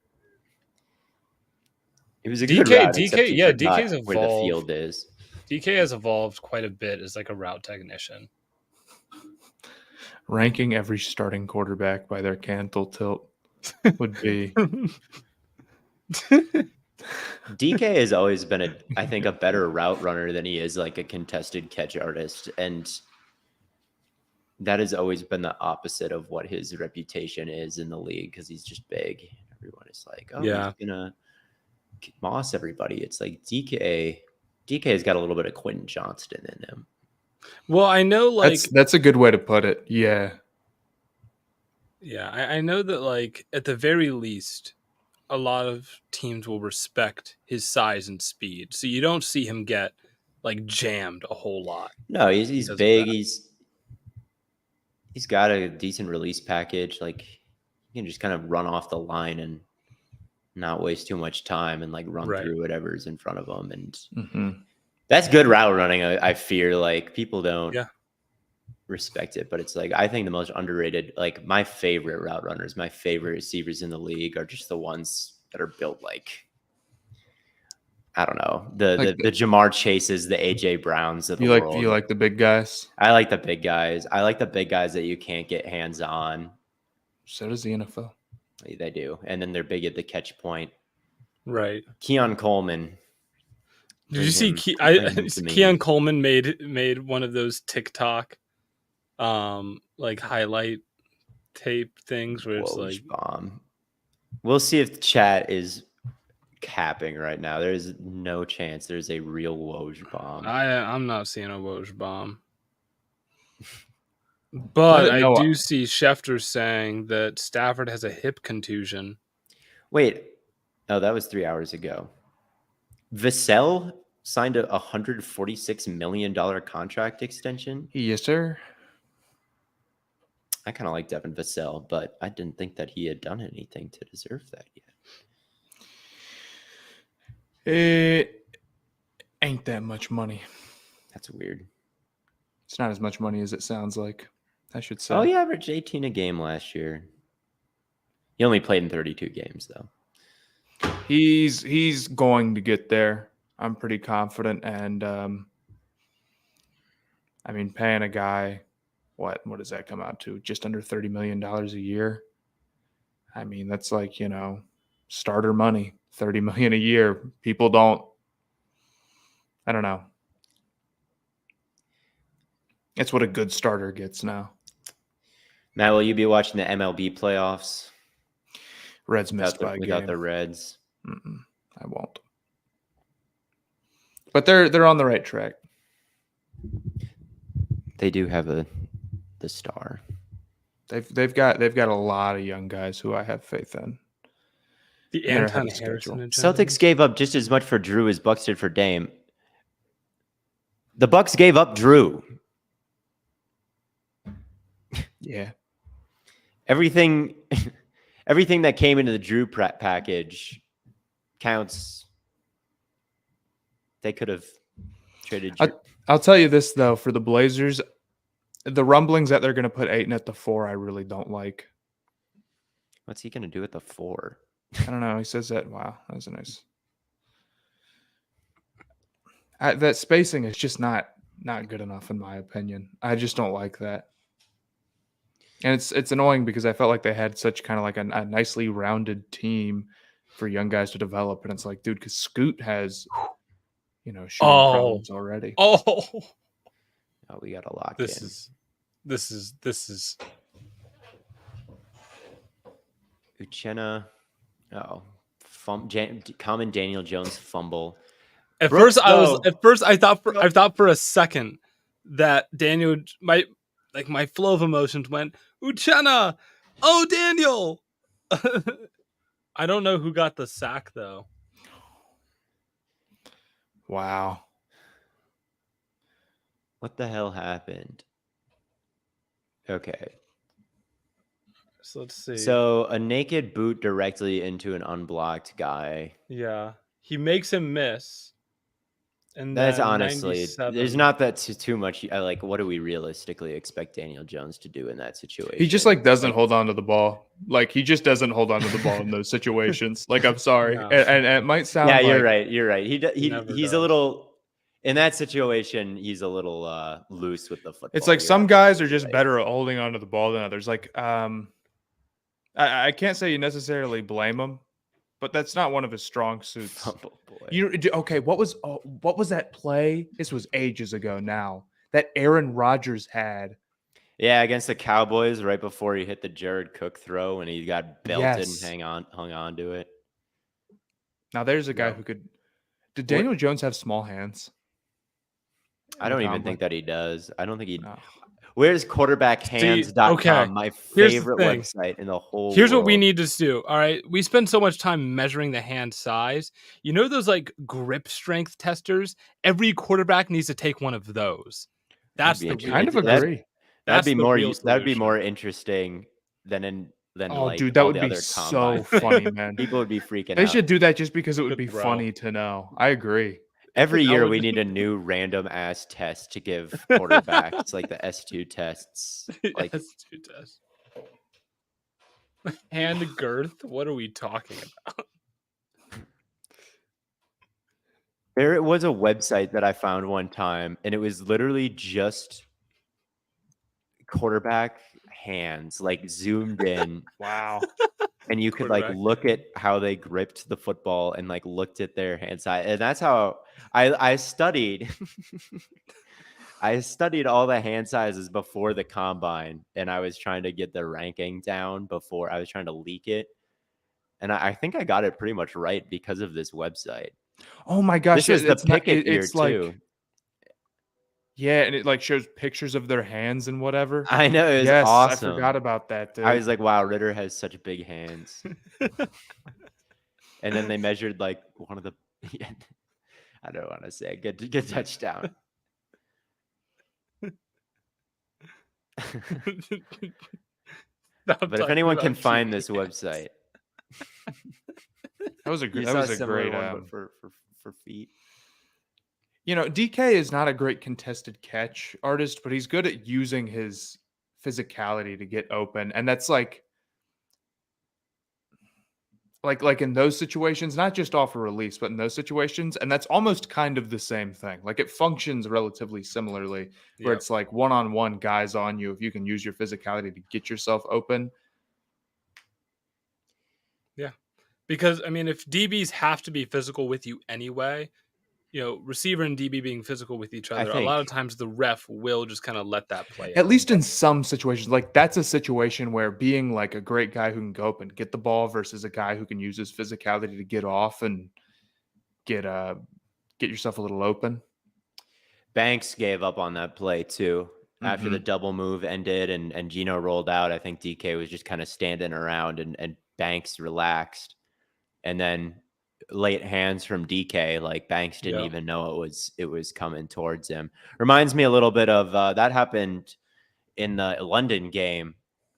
It was a good route. DK's evolved. Where the field is. DK has evolved quite a bit as like a route technician. Ranking every starting quarterback by their cantle tilt would be. DK has always been I think a better route runner than he is like a contested catch artist, and that has always been the opposite of what his reputation is in the league because he's just big. Everyone is like, "Oh, yeah, he's gonna moss everybody." It's like DK has got a little bit of Quentin Johnston in him. Well, I know, like that's a good way to put it. Yeah, yeah, I know that, like at the very least, a lot of teams will respect his size and speed, so you don't see him get like jammed a whole lot. No, he's big. He's got a decent release package. Like, he can just kind of run off the line and not waste too much time and like run Right. through whatever's in front of him. And Mm-hmm. that's good route running. I fear like people don't Yeah. respect it, but it's like I think the most underrated, like my favorite route runners, my favorite receivers in the league are just the ones that are built like, I don't know, the Jamar Chases, the AJ Browns of the world. You like the big guys? I like the big guys. I like the big guys that you can't get hands on. So does the NFL. They do, and then they're big at the catch point. Right. Keon Coleman. Did you see bring him to me. Keon Coleman made one of those TikTok like highlight tape things where it's Woj like bomb. We'll see if chat is capping right now. There's no chance there's a real Woj bomb. I'm not seeing a Woj bomb. But I do see Schefter saying that Stafford has a hip contusion. Wait. Oh, that was 3 hours ago. Vassell signed a $146 million contract extension. Yes, sir. I kind of like Devin Vassell, but I didn't think that he had done anything to deserve that yet. It ain't that much money. That's weird. It's not as much money as it sounds like, I should say. Oh, he averaged 18 a game last year. He only played in 32 games, though. He's going to get there. I'm pretty confident. And, I mean, paying a guy, what does that come out to? Just under $30 million a year? I mean, that's like, starter money, $30 million a year. People don't, I don't know. It's what a good starter gets now. Matt, will you be watching the MLB playoffs? Reds missed by a game. Without the Reds. I won't. But they're on the right track. They do have the star. They've got a lot of young guys who I have faith in. The Anton Harrison agenda. Celtics gave up just as much for Drew as Bucks did for Dame. The Bucks gave up Drew. Yeah. Everything that came into the Drew package counts. They could have traded Drew. I'll tell you this, though, for the Blazers, the rumblings that they're going to put Ayton at the 4, I really don't like. What's he going to do at the 4? I don't know. He says that. Wow, that was nice. That spacing is just not good enough, in my opinion. I just don't like that. And it's annoying because I felt like they had such kind of like a nicely rounded team for young guys to develop. And it's like, dude, because Scoot has, shooting problems already. Oh, we got to lock in. This is. Uchenna. Common Daniel Jones fumble. At first I thought for a second that Daniel might, like, my flow of emotions went, Uchenna! Oh, Daniel! I don't know who got the sack, though. Wow. What the hell happened? Okay. So let's see. So a naked boot directly into an unblocked guy. Yeah. He makes him miss. And that's honestly, 97. there's not that too much. What do we realistically expect Daniel Jones to do in that situation? He just doesn't hold on to the ball. Like, he just doesn't hold on to the ball in those situations. Like, I'm sorry. No. And it might sound you're right. He's a little, in that situation, he's a little loose with the football. It's like some guys are just better at holding on to the ball than others. Like, I can't say you necessarily blame him, but that's not one of his strong suits. Oh, boy. Okay, what was that play? This was ages ago now that Aaron Rodgers had. Yeah, against the Cowboys right before he hit the Jared Cook throw and he got belted and hung on to it. Now there's a guy who could. Did Daniel Jones have small hands? I don't even think that he does. I don't think he. No. Where's quarterbackhands.com? Okay. My favorite website in the whole Here's world. What we need to do. All right. We spend so much time measuring the hand size. You know those like grip strength testers? Every quarterback needs to take one of those. That's the kind of agree. That's the real that'd be solution. more interesting than Oh, like dude, that all would the be other so combine funny, things. man. People would be freaking They out. should do that just because it would be Bro. funny to know. I agree. Every That year would- we need a new random ass test to give quarterbacks, like the S2 tests. Like S2 test. Hand girth? What are we talking about? there was a website that I found one time, and it was literally just quarterback hands, like zoomed in, Wow. and you could like Quarterback look at how they gripped the football and like looked at their hand side, and that's how I studied. I studied all the hand sizes before the combine, and I was trying to get the ranking down before I was trying to leak it. And I think I got it pretty much right because of this website. Oh my gosh, This was the it's not, Pickett year it's like, too. yeah, and it like shows pictures of their hands and whatever. I know, it was Yes, I awesome. forgot about that, dude. I was like, wow, Ritter has such big hands. And then they measured like one of the I don't want to say good touchdown. But if anyone can find this website, that was a you that saw was a similar great one, but for feet. You know, DK is not a great contested catch artist, but he's good at using his physicality to get open. And that's like in those situations, not just off a release, but in those situations. And that's almost kind of the same thing. Like it functions relatively similarly, where it's like one-on-one guys on you. If you can use your physicality to get yourself open. Yeah. Because I mean, if DBs have to be physical with you anyway, you know, receiver and DB being physical with each other, a lot of times the ref will just kind of let that play At out. least in some situations, like that's a situation where being like a great guy who can go up and get the ball versus a guy who can use his physicality to get off and get yourself a little open. Banks gave up on that play too. After the double move ended and Gino rolled out, I think DK was just kind of standing around and Banks relaxed. And then late hands from DK, like Banks didn't even know it was coming towards him. Reminds me a little bit of that happened in the London game.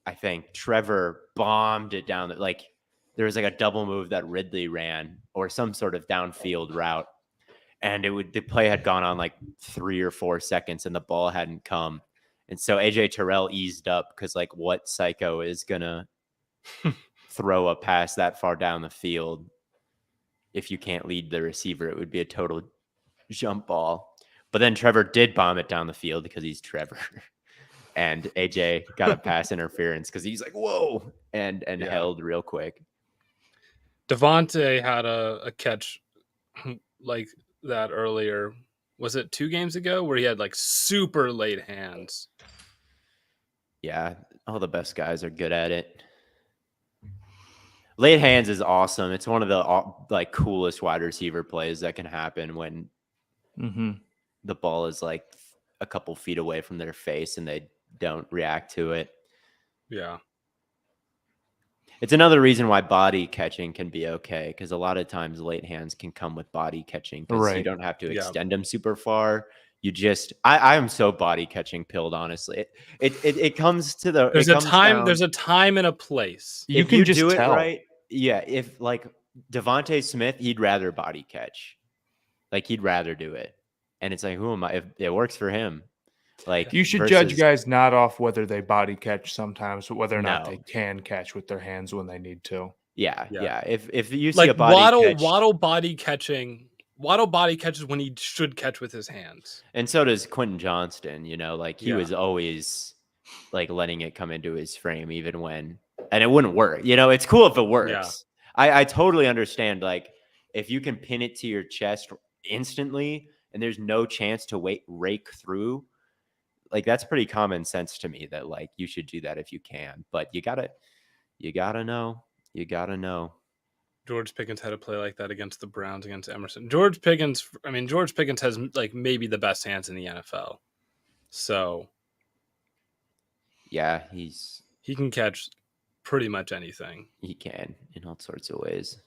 I think Trevor bombed it down. Like there was like a double move that Ridley ran or some sort of downfield route. And the play had gone on like 3 or 4 seconds and the ball hadn't come. And so AJ Terrell eased up because like what psycho is gonna throw a pass that far down the field if you can't lead the receiver? It would be a total jump ball. But then Trevor did bomb it down the field because he's Trevor. And AJ got a pass interference because he's like, whoa, and held real quick. Devontae had a catch like that earlier. Was it 2 games ago where he had like super late hands? Yeah, all the best guys are good at it. Late hands is awesome. It's one of the like coolest wide receiver plays that can happen when the ball is like a couple feet away from their face and they don't react to it. Yeah. It's another reason why body catching can be okay, because a lot of times late hands can come with body catching because you don't have to extend them super far. You just I am so body catching pilled, honestly. It comes to the there's a time and a place. You can just do tell. it right. Yeah, if like Devontae Smith, he'd rather body catch. Like he'd rather do it. And it's like, who am I? If it works for him. Like you should judge guys not off whether they body catch sometimes, but whether or not they can catch with their hands when they need to. Yeah. If you see like a body catch, Waddle body catching. Waddle body catches when he should catch with his hands. And so does Quentin Johnston, you know, like he was always like letting it come into his frame even when, and it wouldn't work. You know, it's cool if it works. I totally understand. Like if you can pin it to your chest instantly and there's no chance to rake through, like that's pretty common sense to me that like you should do that if you can, but you gotta know. George Pickens had a play like that against the Browns against Emerson. George Pickens has like maybe the best hands in the NFL. So yeah, he can catch pretty much anything. He can in all sorts of ways.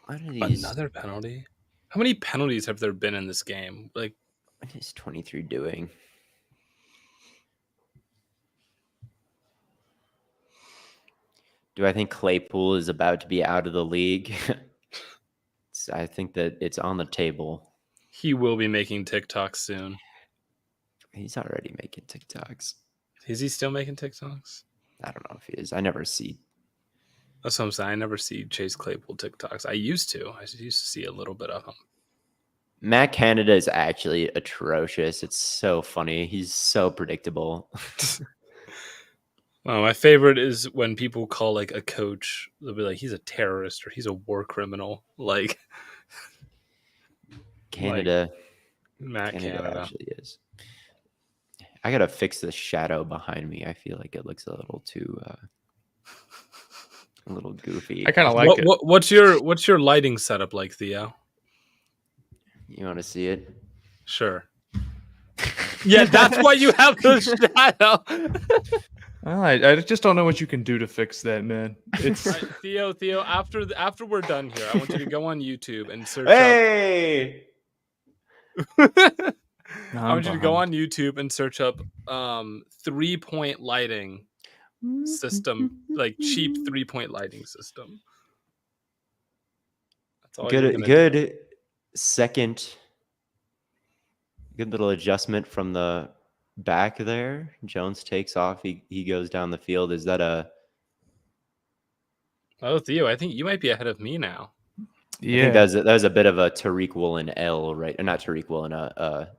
Another penalty? How many penalties have there been in this game? Like What is 23 doing? Do I think Claypool is about to be out of the league? I think that it's on the table. He will be making TikToks soon. He's already making TikToks. Is he still making TikToks? I don't know if he is. I never see. That's what I'm saying. I never see Chase Claypool TikToks. I used to. I used to see a little bit of him. Matt Canada is actually atrocious. It's so funny. He's so predictable. Well, my favorite is when people call like a coach, they'll be like, he's a terrorist or he's a war criminal. Like Canada. Matt Canada. Actually is. I gotta fix the shadow behind me. I feel like it looks a little too a little goofy. I kind of like it. What's your lighting setup like, Theo? You want to see it? Sure. Yeah, that's why you have the shadow. I just don't know what you can do to fix that, man. It's Theo. After we're done here, I want you to go on YouTube and search. Hey. I want you to go on YouTube and search up 3-point lighting system, like cheap 3-point lighting system. That's all. Good second. Good little adjustment from the back there. Jones takes off. He goes down the field. Is that a? Oh, Theo, I think you might be ahead of me now. Yeah, I think that was a bit of a Tariq Woolen L, right? Or not Tariq Woolen, a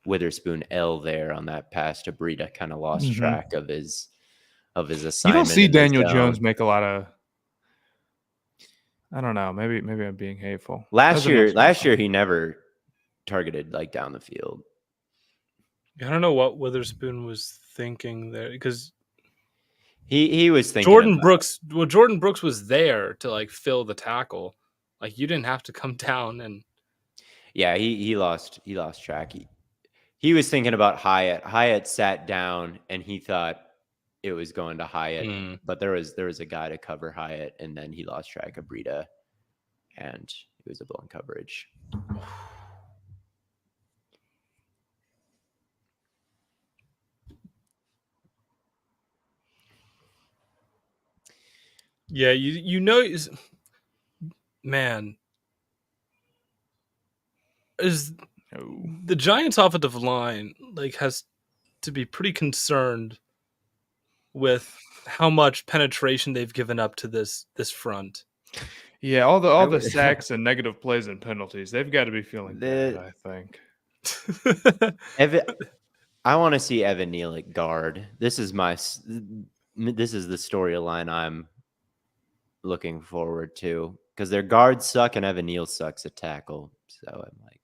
Witherspoon L there on that pass to Breida. Kind of lost track of his assignment. You don't see Daniel Jones make a lot of. I don't know. Maybe I'm being hateful. Last year he never targeted like down the field. I don't know what Witherspoon was thinking there because he was thinking Jordan Brooks. Well, Jordan Brooks was there to like fill the tackle. Like you didn't have to come down and. Yeah, he lost track. He was thinking about Hyatt. Hyatt sat down and he thought it was going to Hyatt, but there was a guy to cover Hyatt, and then he lost track of Breida, and it was a blown coverage. Yeah, you know, man, is the Giants' offensive line like has to be pretty concerned with how much penetration they've given up to this front. Yeah, all the sacks and negative plays and penalties, they've got to be feeling bad, I think. I want to see Evan Neal at guard. This is the storyline I'm looking forward to, because their guards suck and Evan Neal sucks at tackle. So I'm like,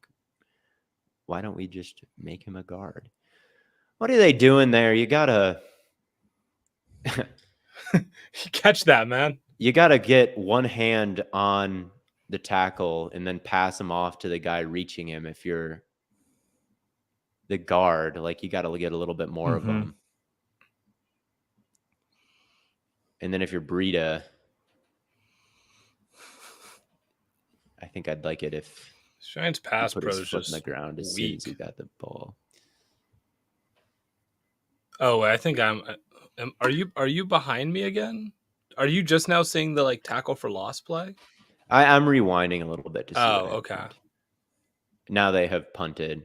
why don't we just make him a guard? What are they doing there? You gotta catch that, man. You gotta get one hand on the tackle and then pass him off to the guy reaching him. If you're the guard, like you gotta get a little bit more of them. And then if you're Breida, I think I'd like it if Giants pass put pro his is foot just in the ground as soon as he got the ball. Oh, I think are you behind me again? Are you just now seeing the like tackle for loss play? I'm rewinding a little bit to see. Oh, okay. Now they have punted.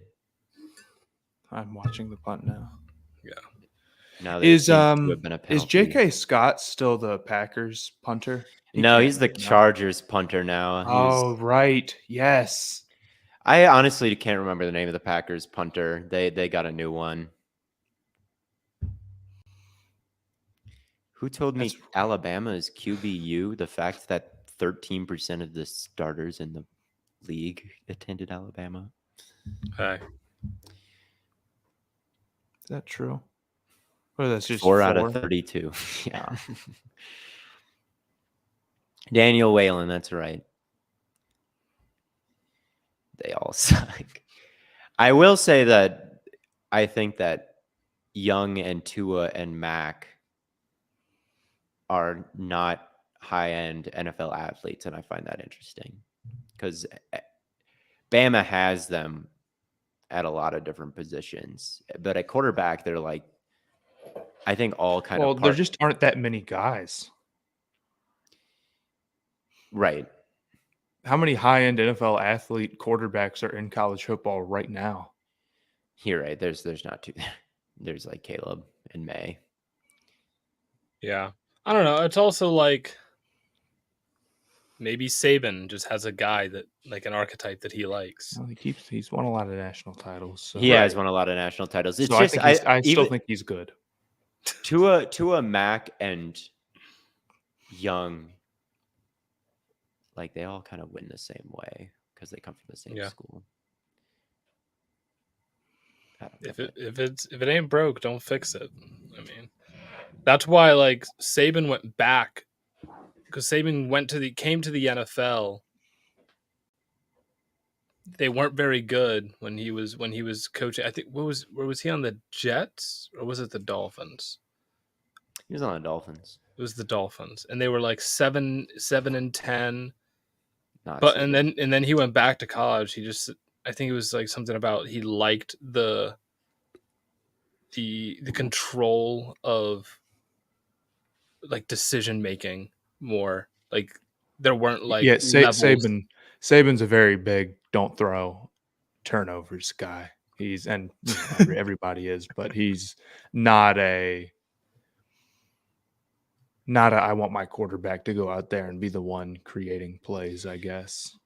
I'm watching the punt now. Yeah. Now is J.K. Scott still the Packers punter? No, he's the Chargers punter now. Oh, right. Yes. I honestly can't remember the name of the Packers punter. They got a new one. Who told me Alabama is QBU? The fact that 13% of the starters in the league attended Alabama. Hey. Is that true? Or that's just 4 out of 32. Yeah. Daniel Whalen, that's right. They all suck. I will say that I think that Young and Tua and Mac are not high-end NFL athletes, and I find that interesting because Bama has them at a lot of different positions. But at quarterback, they're like, I think all kind Well, of there just aren't that many guys. right. How many high-end NFL athlete quarterbacks are in college football right now? You're right. There's not two. There's like Caleb and May. Yeah. I don't know. It's also like maybe Saban just has a guy that like an archetype that he likes. Well, he's won a lot of national titles. So. He has won a lot of national titles. It's so just I still think he's good. Tua, Mac, and Young, like they all kind of win the same way because they come from the same school. If it ain't broke, don't fix it. I mean, that's why like Saban went back, because Saban came to the NFL. They weren't very good when he was coaching. I think where was he on the Jets or was it the Dolphins? He was on the Dolphins. It was the Dolphins, and they were like 7-10. And then he went back to college. I think it was like something about he liked the control of like decision making more. Like there weren't like Saban's a very big don't throw turnovers guy. Everybody is, but he's not a I want my quarterback to go out there and be the one creating plays, I guess.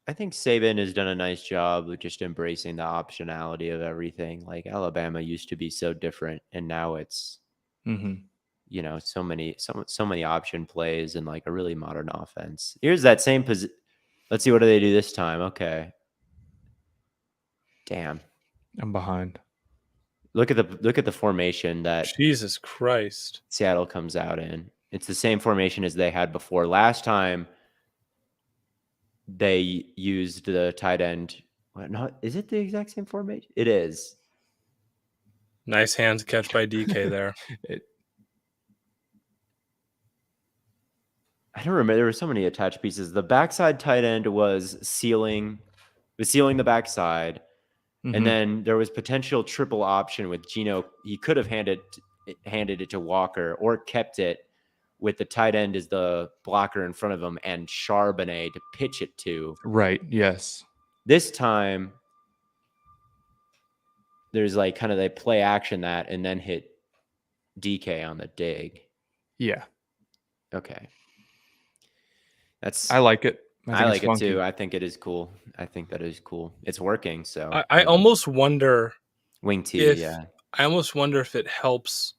I think Saban has done a nice job of just embracing the optionality of everything. Like Alabama used to be so different, and now it's, so many option plays and like a really modern offense. Here's that same position. Let's see, what do they do this time? Okay. Damn. I'm behind. Look at the formation that Jesus Christ Seattle comes out in. It's the same formation as they had before. Last time they used the tight end. Is it the exact same formation? It is. Nice hands catch by DK there. I don't remember. There were so many attached pieces. The backside tight end was sealing the backside. And then there was potential triple option with Gino. He could have handed it to Walker or kept it with the tight end as the blocker in front of him and Charbonnet to pitch it to. Right. Yes. This time, there's like kind of they play action that and then hit DK on the dig. Yeah. Okay. I like it. I like it too. I think it is cool. I think that is cool. It's working. So I almost wonder wing T. I almost wonder if it helps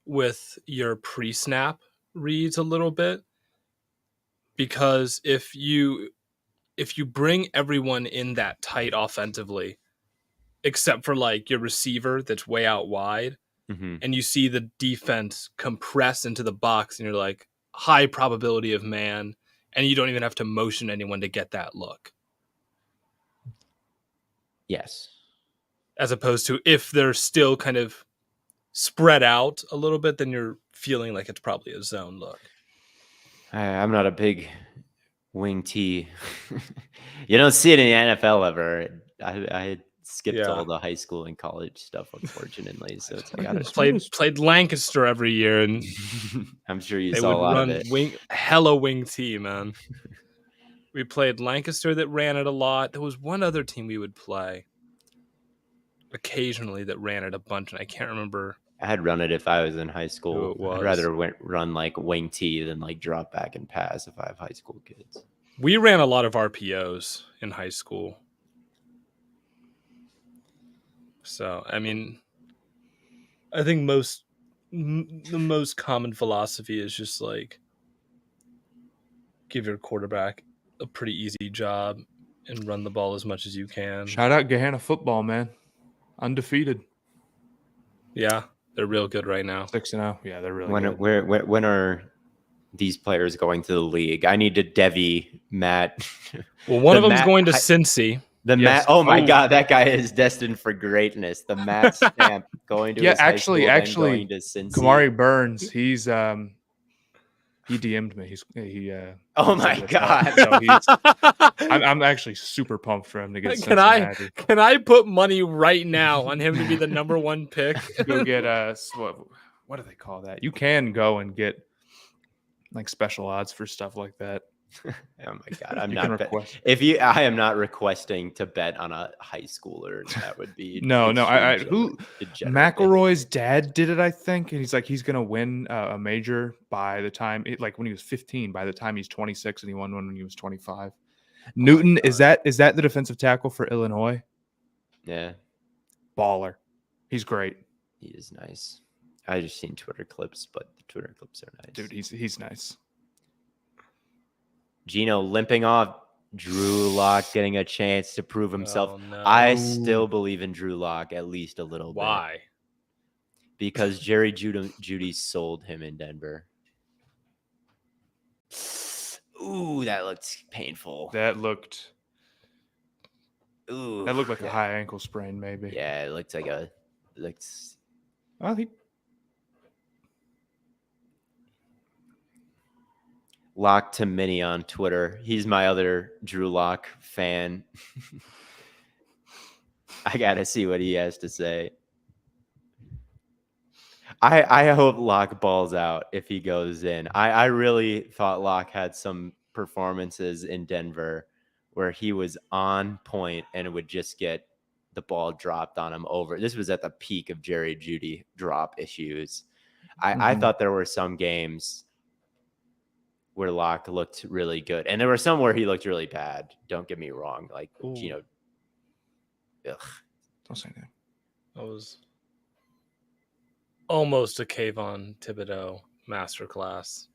with your pre-snap reads a little bit, because if you bring everyone in that tight offensively, except for like your receiver that's way out wide, and you see the defense compress into the box, and you're like high probability of man. And you don't even have to motion anyone to get that look. Yes. As opposed to if they're still kind of spread out a little bit, then you're feeling like it's probably a zone look. I'm not a big wing T. You don't see it in the NFL ever. I had skipped all the high school and college stuff, unfortunately. So it's like I played Lancaster every year, and I'm sure you saw a lot of it. Hella wing T, man. We played Lancaster that ran it a lot. There was one other team we would play occasionally that ran it a bunch, and I can't remember. I had run it if I was in high school. I'd rather run like wing T than like drop back and pass if I have high school kids. We ran a lot of RPOs in high school. So, I mean, I think the most common philosophy is just like give your quarterback a pretty easy job and run the ball as much as you can. Shout out Gahanna football, man. Undefeated. Yeah, they're real good right now. 6-0. Yeah, they're really good. When are these players going to the league? I need to Devi Matt. Well, one of them's going to Cincy. Matt. Oh my God, that guy is destined for greatness. The Matt Stamp going to his high school, actually, going to Cincy. Kamari Burns. He's He DM'd me. Oh he my said what's up. So I'm actually super pumped for him to get Cincinnati. Can I put money right now on him to be the number 1 pick? Go get what do they call that? You can go and get like special odds for stuff like that. Oh my god, I'm You not can request. I am not requesting to bet on a high schooler. That would be No. extreme degenerate McElroy's dad did it, I think, and he's gonna win a major by the time when he was 15. By the time he's 26, and he won one when he was 25. Newton is that the defensive tackle for Illinois? Yeah, baller. He's great. He is nice. I just seen Twitter clips, but the Twitter clips are nice. Dude, he's nice. Gino limping off. Drew Lock getting a chance to prove himself. Oh, no. I still believe in Drew Lock at least a little bit. Why? Because Jerry Jeudy sold him in Denver. Ooh, that looked painful. That looked Ooh, like a high ankle sprain, maybe. Yeah, it looked like Well, he Lock to Mini on Twitter. He's my other Drew Lock fan. I gotta see what he has to say. I hope Lock balls out if he goes in. I really thought Lock had some performances in Denver where he was on point and would just get the ball dropped on him over. This was at the peak of Jerry Jeudy drop issues. I thought there were some games where Locke looked really good. And there were some where he looked really bad. Don't get me wrong. Like, Gino. Ugh. Don't say that. That was almost a Kayvon Thibodeau masterclass.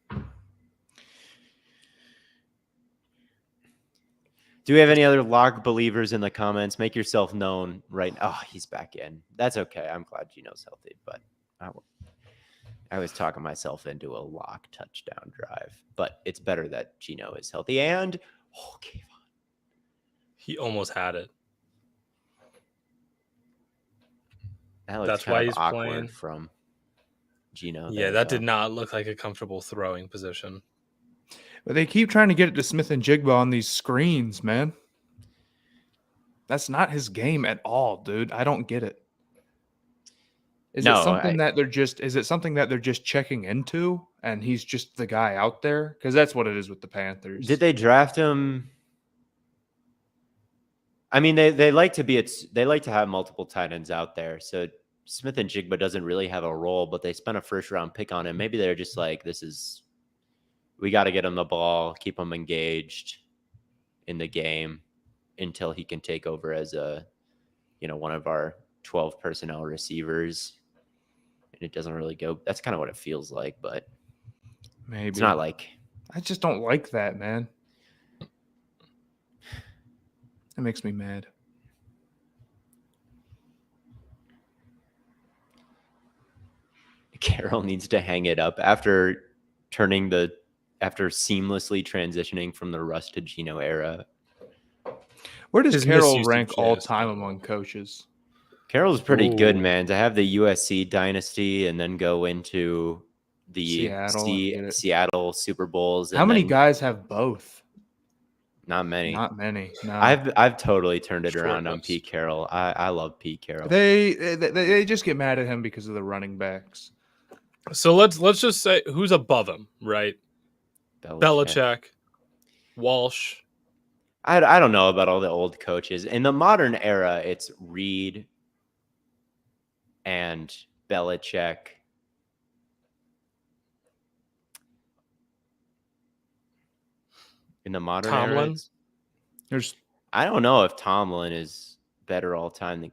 Do we have any other Locke believers in the comments? Make yourself known right now. Oh, he's back in. That's okay. I'm glad Gino's healthy, but I was talking myself into a Locke touchdown drive, but it's better that Gino is healthy. And Kayvon. He almost had it. That's why why he's awkward playing from Gino. Yeah, that did not look like a comfortable throwing position. But they keep trying to get it to Smith and Jigba on these screens, man. That's not his game at all, dude. I don't get it. Is it something that they're just checking into and he's just the guy out there? Because that's what it is with the Panthers. Did they draft him? I mean, they like to have multiple tight ends out there. So Smith and Jigba doesn't really have a role, but they spent a first round pick on him. Maybe they're just like, we got to get him the ball, keep him engaged in the game until he can take over as one of our 12 personnel receivers. And it doesn't really go. That's kind of what it feels like, but maybe it's not like. I just don't like that, man. It makes me mad. Carroll needs to hang it up after seamlessly transitioning from the Russ to Gino era. Where does His Carroll misuse rank of all Jazz. time among coaches? Carroll's pretty good, man. To have the USC dynasty and then go into the Seattle Super Bowls. How many guys have both? Not many. No. I've totally turned it around on Pete Carroll. I love Pete Carroll. They just get mad at him because of the running backs. So let's just say who's above him, right? Belichick, Walsh. I don't know about all the old coaches. In the modern era, it's Reed and Belichick. In the modern Tomlin? era, I don't know if Tomlin is better all time than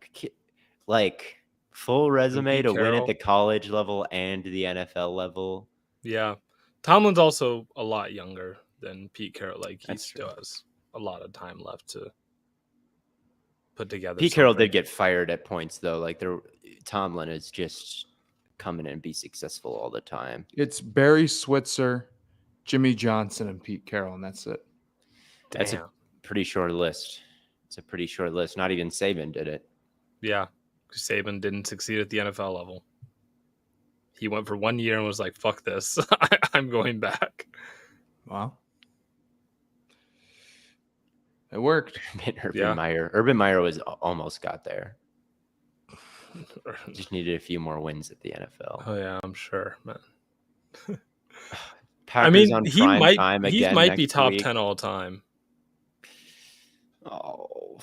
full resume to win at the college level and the NFL level. Yeah. Tomlin's also a lot younger than Pete Carroll. Like, he still has a lot of time left to put together. Pete Carroll did get fired at points, though. Tomlin is just coming in and be successful all the time. It's Barry Switzer, Jimmy Johnson, and Pete Carroll, and that's it. That's a pretty short list. It's a pretty short list. Not even Saban did it. Yeah. Saban didn't succeed at the NFL level. he went for 1 year and was like, "Fuck this, I'm going back." Wow. It worked. Urban Meyer was almost got there. Just needed a few more wins at the NFL. Oh yeah, I'm sure, man. Packers on he prime time again might be next top week. 10 all time. Oh,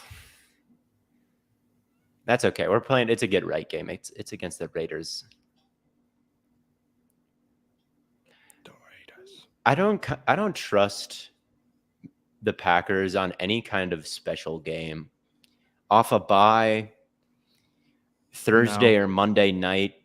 that's okay. We're playing. It's a get right game. It's against the Raiders. I don't trust the Packers on any kind of special game. Off a bye, Thursday or Monday night,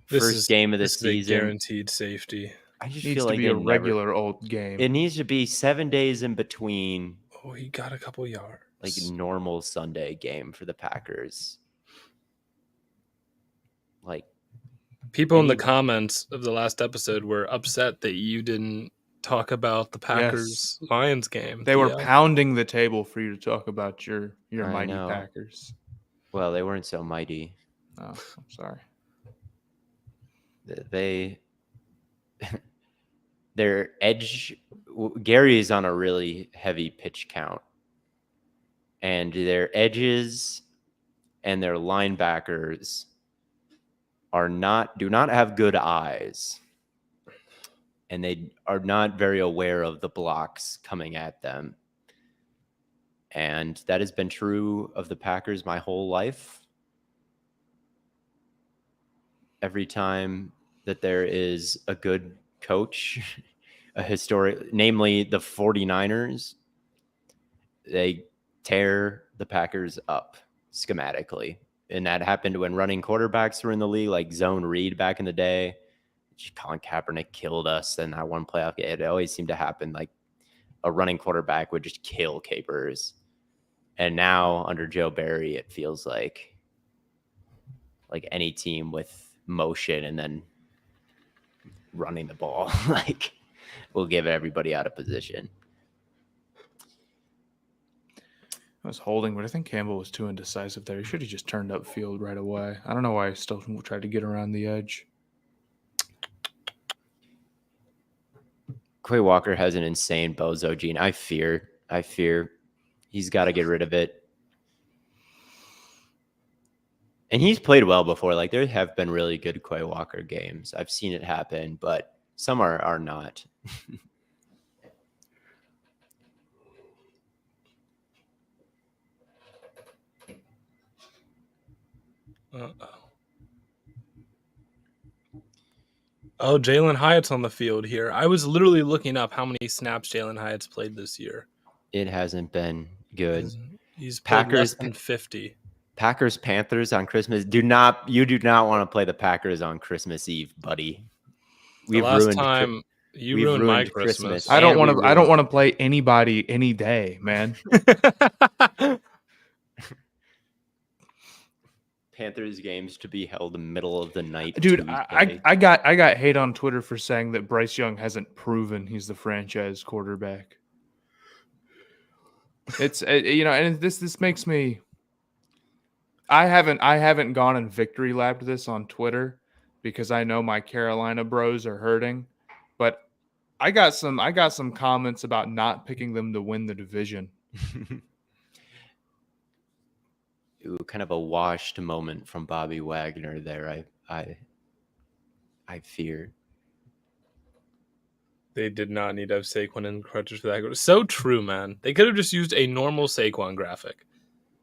first game of the season. Guaranteed safety. I just Needs feel to like be a regular old game. It needs to be 7 days in between. Oh, he got a couple yards. Like a normal Sunday game for the Packers. Like people in the comments of the last episode were upset that you didn't talk about the Packers Lions game. They were pounding the table for you to talk about your mighty Packers. Well, they weren't so mighty. Oh, I'm sorry. Their edge, Gary is on a really heavy pitch count, and their edges and their linebackers do not have good eyes, and they are not very aware of the blocks coming at them. And that has been true of the Packers my whole life. Every time that there is a good coach, namely the 49ers, they tear the Packers up schematically. And that happened when running quarterbacks were in the league, like Zone Reed back in the day. Colin Kaepernick killed us in that one playoff game. It always seemed to happen. Like a running quarterback would just kill Capers. And now under Joe Barry, it feels like any team with motion and then running the ball, like, will give everybody out of position. I was holding, but I think Campbell was too indecisive there. He should have just turned upfield right away. I don't know why he still tried to get around the edge. Quay Walker has an insane bozo gene. I fear he's got to get rid of it. And he's played well before. Like, there have been really good Quay Walker games. I've seen it happen, but some are not. Oh, Jalen Hyatt's on the field here. I was literally looking up how many snaps Jalen Hyatt's played this year. It hasn't been good. He's played less than 50. Packers Panthers on Christmas. You do not want to play the Packers on Christmas Eve, buddy. You ruined my Christmas. I don't want to play anybody any day, man. Panthers games to be held in the middle of the night. Dude, I got hate on Twitter for saying that Bryce Young hasn't proven he's the franchise quarterback. It's and this makes me. I haven't gone and victory lapped this on Twitter because I know my Carolina bros are hurting, but I got some comments about not picking them to win the division. Ooh, kind of a washed moment from Bobby Wagner there. I fear. They did not need to have Saquon in crutches for that. It was so true, man. They could have just used a normal Saquon graphic,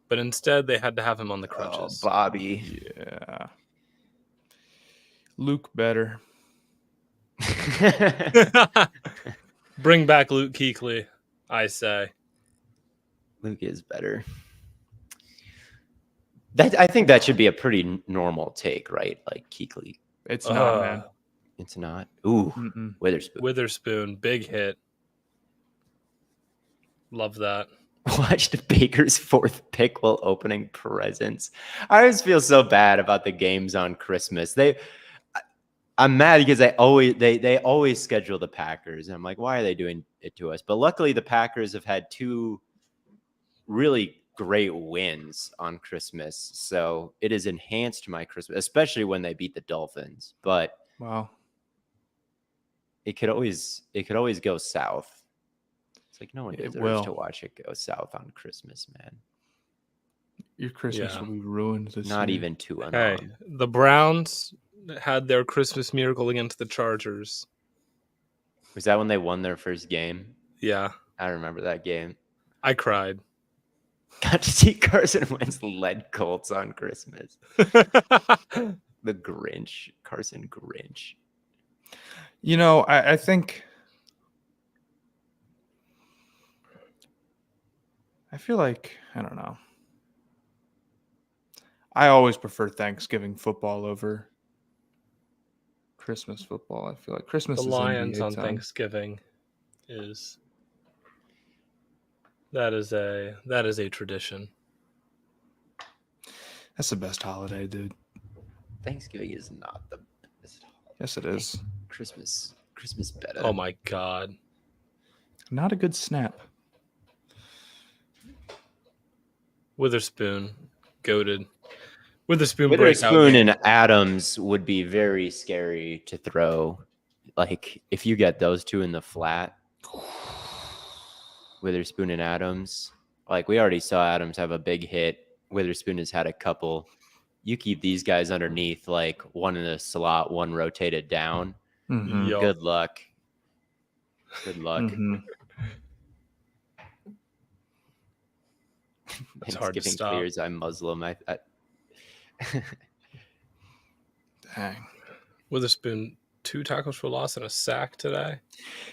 but instead they had to have him on the crutches. Oh, Bobby. Yeah. Luke better. Bring back Luke Kuechly, I say. Luke is better. I think that should be a pretty normal take, right? Like Kuechly. It's not, man. It's not. Ooh, Witherspoon, big hit. Love that. Watched Baker's 4th pick while opening presents. I always feel so bad about the games on Christmas. I'm mad because they always schedule the Packers, and I'm like, why are they doing it to us? But luckily, the Packers have had 2 really great wins on Christmas, so it has enhanced my Christmas, especially when they beat the Dolphins. But Wow. It could always go south. It's like no one It deserves will. to watch it go south on Christmas, man. Your Christmas Yeah. will be ruined this Not year. even 2-0. Hey, the Browns had their Christmas miracle against the Chargers. Was that when they won their first game? Yeah, I remember that game. I cried. Got to see Carson Wentz lead Colts on Christmas. The Grinch, Carson Grinch. You know, I think I feel like I don't know. I always prefer Thanksgiving football over Christmas football. I feel like Christmas The is Lions NBA on time. Thanksgiving is that is a tradition. That's the best holiday, dude. Thanksgiving is not the best. Yes, it is. Christmas better. Oh my god. Not a good snap. Witherspoon, goated. Witherspoon breaks out. Witherspoon and Adams would be very scary to throw. Like if you get those two in the flat, Witherspoon and Adams. Like we already saw Adams have a big hit. Witherspoon has had a couple. You keep these guys underneath, like one in the slot, one rotated down. Mhm. Yup. Good luck. Good luck. Mhm. It's hard to Thanksgiving stop. clears. I'm Muslim. Dang. Witherspoon, 2 tackles for loss and a sack today.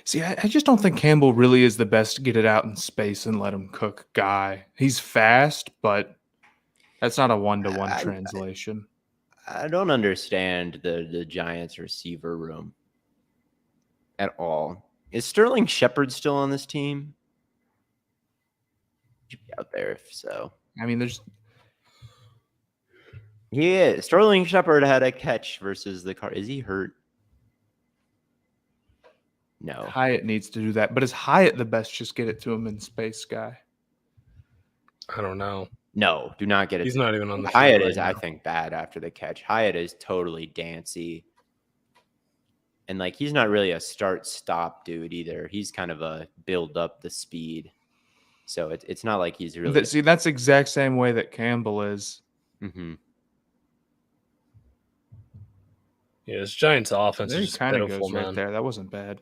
See, I just don't think Campbell really is the best get it out in space and let him cook guy. He's fast, but that's not a one-to-one translation. I don't understand the Giants receiver room at all. Is Sterling Shepard still on this team? He should be out there if so. I mean, there's Yeah, Sterling Shepard had a catch versus the car. Is he hurt? No. Hyatt needs to do that, but is Hyatt the best? Just get it to him in space, guy. I don't know. No, do not get it. He's not even on the Hyatt field is, right I now. think, bad after the catch. Hyatt is totally dancy. And like he's not really a start-stop dude either. He's kind of a build up the speed. So it's not like he's really See, that's the exact same way that Campbell is. Mhm. Yeah, this Giants offense There is he just kind of pitiful, goes right man. there. That wasn't bad.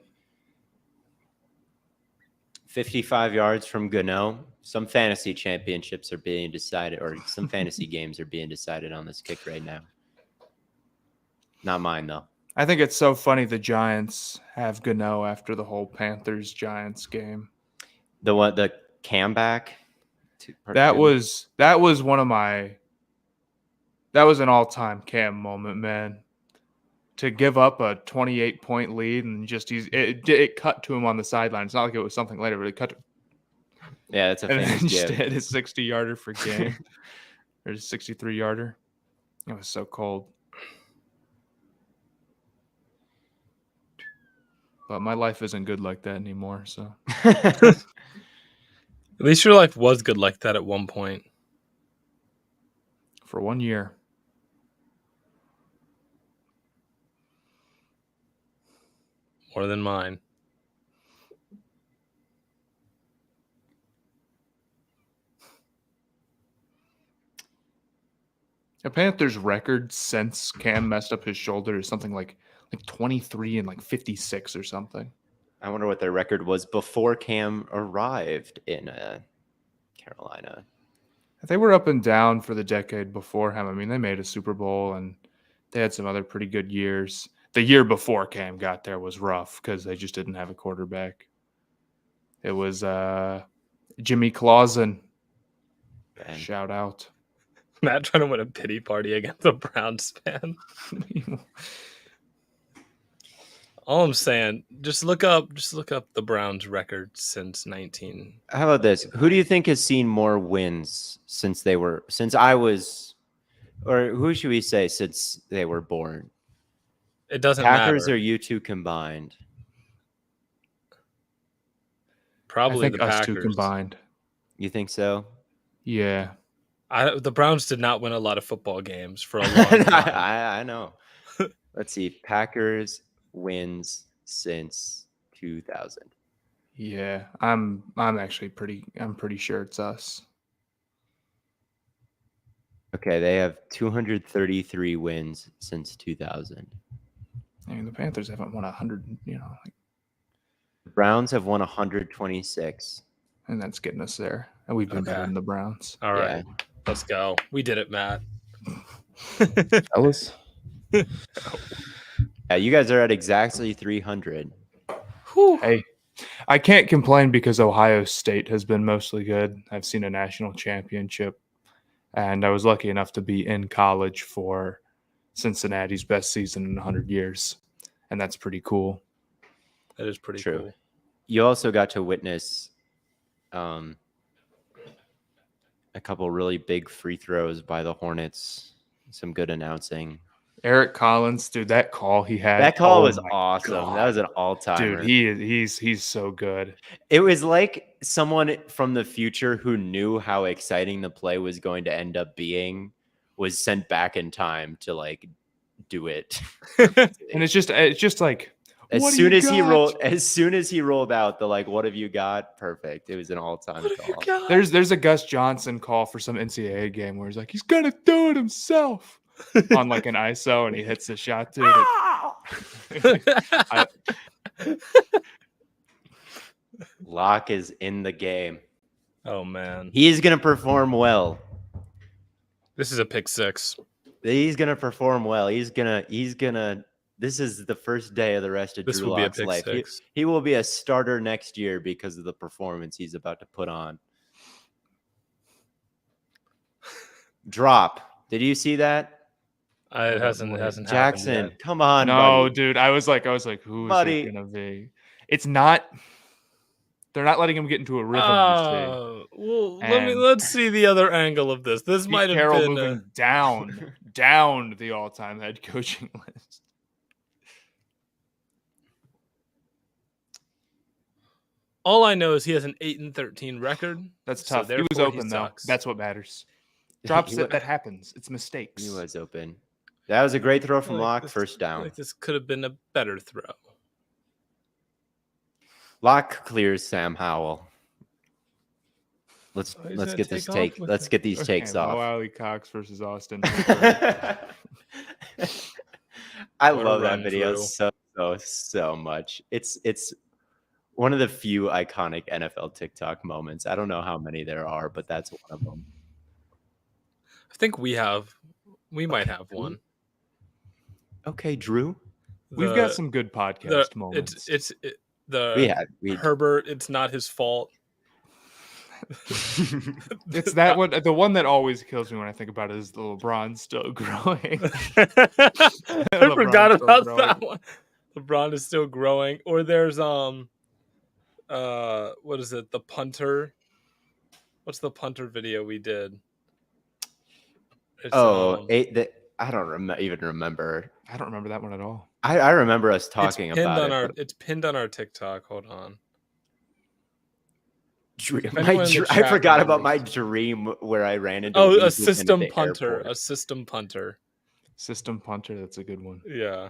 55 yards from Gano. Some fantasy championships are being decided, or some fantasy games are being decided on this kick right now. Not mine, though. I think it's so funny the Giants have Gano after the whole Panthers-Giants game. The cam back. That was one of my. That was an all-time Cam moment, man. To give up a 28-point lead and just it cut to him on the sideline. It's not like it was something later, but it cut to Yeah, it's a and then famous just gif. hit his 60-yarder for game. Or his 63-yarder. It was so cold. But my life isn't good like that anymore, so. At least your life was good like that at one point. For 1 year. More than mine. The Panthers' record since Cam messed up his shoulder is something like 23 and 56 or something. I wonder what their record was before Cam arrived in Carolina. They were up and down for the decade before him. I mean, they made a Super Bowl and they had some other pretty good years. The year before Cam got there was rough because they just didn't have a quarterback. It was Jimmy Clausen. And Shout out. Matt trying to win a pity party against a Browns fan. All I'm saying, just look up the Browns record since 19. how about this? Who do you think has seen more wins since they were born? It doesn't Packers matter. or you two combined? Probably I think the us Packers. two combined. You think so? Yeah. The Browns did not win a lot of football games for a long time. I know. Let's see. Packers wins since 2000. Yeah, I'm actually pretty sure it's us. Okay, they have 233 wins since 2000. I mean, the Panthers haven't won 100, The Browns have won 126. and that's getting us there. And we've been better Okay. than the Browns. All Yeah. right, let's go. We did it, Matt. Fellas. Yeah, you guys are at exactly 300. Whew. Hey, I can't complain because Ohio State has been mostly good. I've seen a national championship, and I was lucky enough to be in college for Cincinnati's best season in 100 years, and that's pretty cool. That is pretty True. cool. You also got to witness a couple really big free throws by the Hornets. Some good announcing. Eric Collins, dude, that call he had. That call oh was my awesome. God. That was an all-timer. Dude, he's so good. It was like someone from the future who knew how exciting the play was going to end up being was sent back in time to like do it. And it's just like as soon as he rolled out the like, what have you got? Perfect. It was an all-time call. There's a Gus Johnson call for some NCAA game where he's like, he's gonna do it himself on like an ISO, and he hits the shot, dude. Locke is in the game. Oh man, He is gonna perform well. this is a pick six. He's gonna perform well. He's gonna. This is the first day of the rest of This Drew will be a Locke's pick life. six. He will be a starter next year because of the performance he's about to put on. Drop. Did you see that? It hasn't Jackson, happened yet. come on, No, buddy. dude. I was like, who is Buddy. it gonna be? It's not. They're not letting him get into a rhythm. Well, And- let's see the other angle of this. This Pete might have Carroll been moving down the all-time head coaching list. all I know is he has an 8-13 record. That's So tough. He was therefore he open though. sucks. That's what matters. Drops He it. wa- That happens. It's mistakes. He was open. That was a great throw I from feel like Locke. this- First I feel down. like this could have been a better throw. Locke clears Sam Howell. Let's Oh, he's let's gonna get this take off take. with Let's it. get these takes Okay, off. Mo Alley Cox versus Austin. I What a love that run video through. so much. It's one of the few iconic NFL TikTok moments. I don't know how many there are, but that's one of them. I think we might have one. Okay, Drew. We've got some good podcast moments. We Herbert. It's not his fault. It's that one. The one that always kills me when I think about it is the LeBron still growing. I forgot LeBron's still about growing. that one. LeBron is still growing. Or there's what is it? The punter. What's the punter video we did? It's, I don't even remember. I don't remember that one at all. I remember us talking it's pinned about on it. but It's pinned on our TikTok. Hold on. Dream, anyone in the I chat forgot about my remembers. dream where I ran into Oh, weasels a in system the punter. airport. A system punter. System punter. That's a good one. Yeah.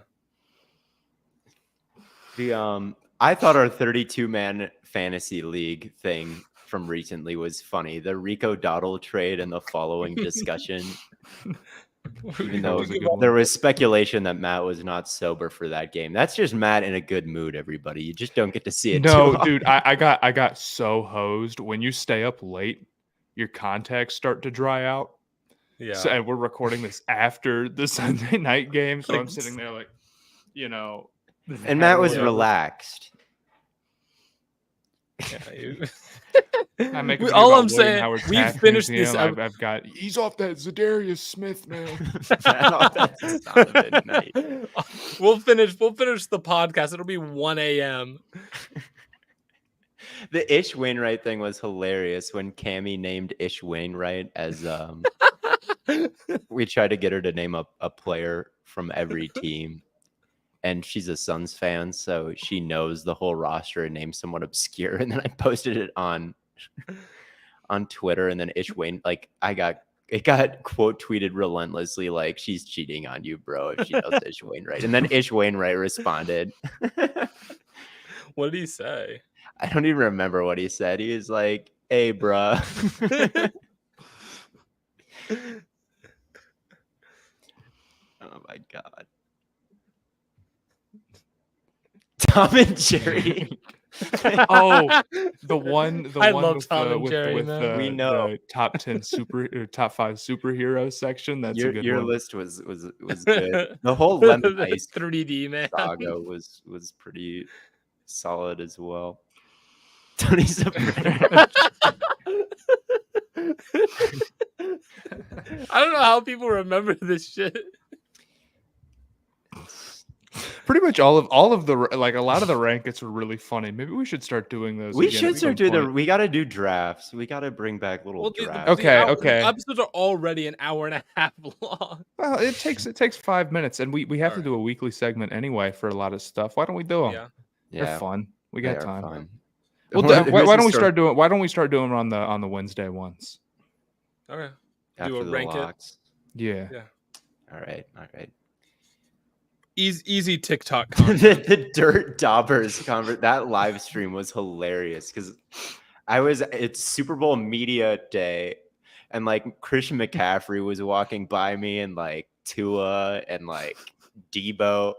I thought our 32-man fantasy league thing from recently was funny. The Rico Dowdle trade and the following discussion. Even That though was a good one. there was speculation that Matt was not sober for that game. That's just Matt in a good mood, everybody. You just don't get to see it. No, too often. dude, I got so hosed. When you stay up late, your contacts start to dry out. Yeah. So, and we're recording this after the Sunday night game, so I'm Like, sitting there like, And Matt was Yeah. relaxed. I make a We- video all about I'm William saying, Howard we Taft finished Museum. this. I've got he's off that Zadarius Smith, man. That's not a midnight. We'll finish the podcast. It'll be 1 a.m. The Ish Wainwright thing was hilarious when Cammie named Ish Wainwright as we tried to get her to name a player from every team. And she's a Suns fan, so she knows the whole roster and named someone obscure. And then I posted it on Twitter, and then Ish Wayne, like I got it got quote tweeted relentlessly like she's cheating on you, bro, if she knows Ish Wainwright. And then Ish Wainwright responded. What did he say? I don't even remember what he said. He was like, "Hey, bruh." Oh my god. Tom and Jerry. Oh, the one I one love with Tom the and with, Jerry, with man. We know. the top 10 top 5 superhero section. That's a good Your one. list was good. The whole Lemon Ice 3D, man. saga was pretty solid as well. Tony Soprano. I don't know how people remember this shit. Pretty much all of the like a lot of the rankings were really funny. Maybe we should start doing those. We again should at start some doing point. we got to do drafts. We got to bring back little drafts. Okay. The episodes are already an hour and a half long. Well, it takes 5 minutes, and we have to do a weekly segment anyway for a lot of stuff. Why don't we do them? Yeah. They're fun. We got time. Fun. Well, why don't we start doing? Why don't we start doing them on the Wednesday ones? Okay. After Do a the rank locks? Yeah. All right. Easy TikTok the, content. the Dirt Daubers that live stream was hilarious because it's Super Bowl media day, and like Christian McCaffrey was walking by me, and like Tua and like Debo,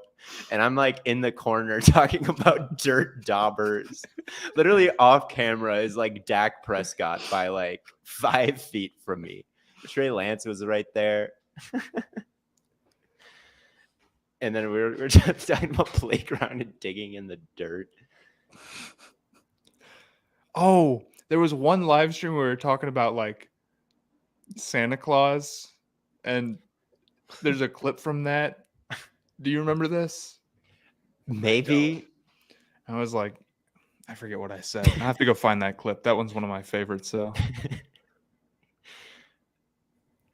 and I'm like in the corner talking about Dirt Daubers. Literally off camera is like Dak Prescott by like 5 feet from me. Trey Lance was right there. And then we're just talking about playground and digging in the dirt. Oh, there was one live stream where we were talking about like Santa Claus, and there's a clip from that. Do you remember this? Maybe. I was like, I forget what I said. I have to go find that clip. That one's one of my favorites. So,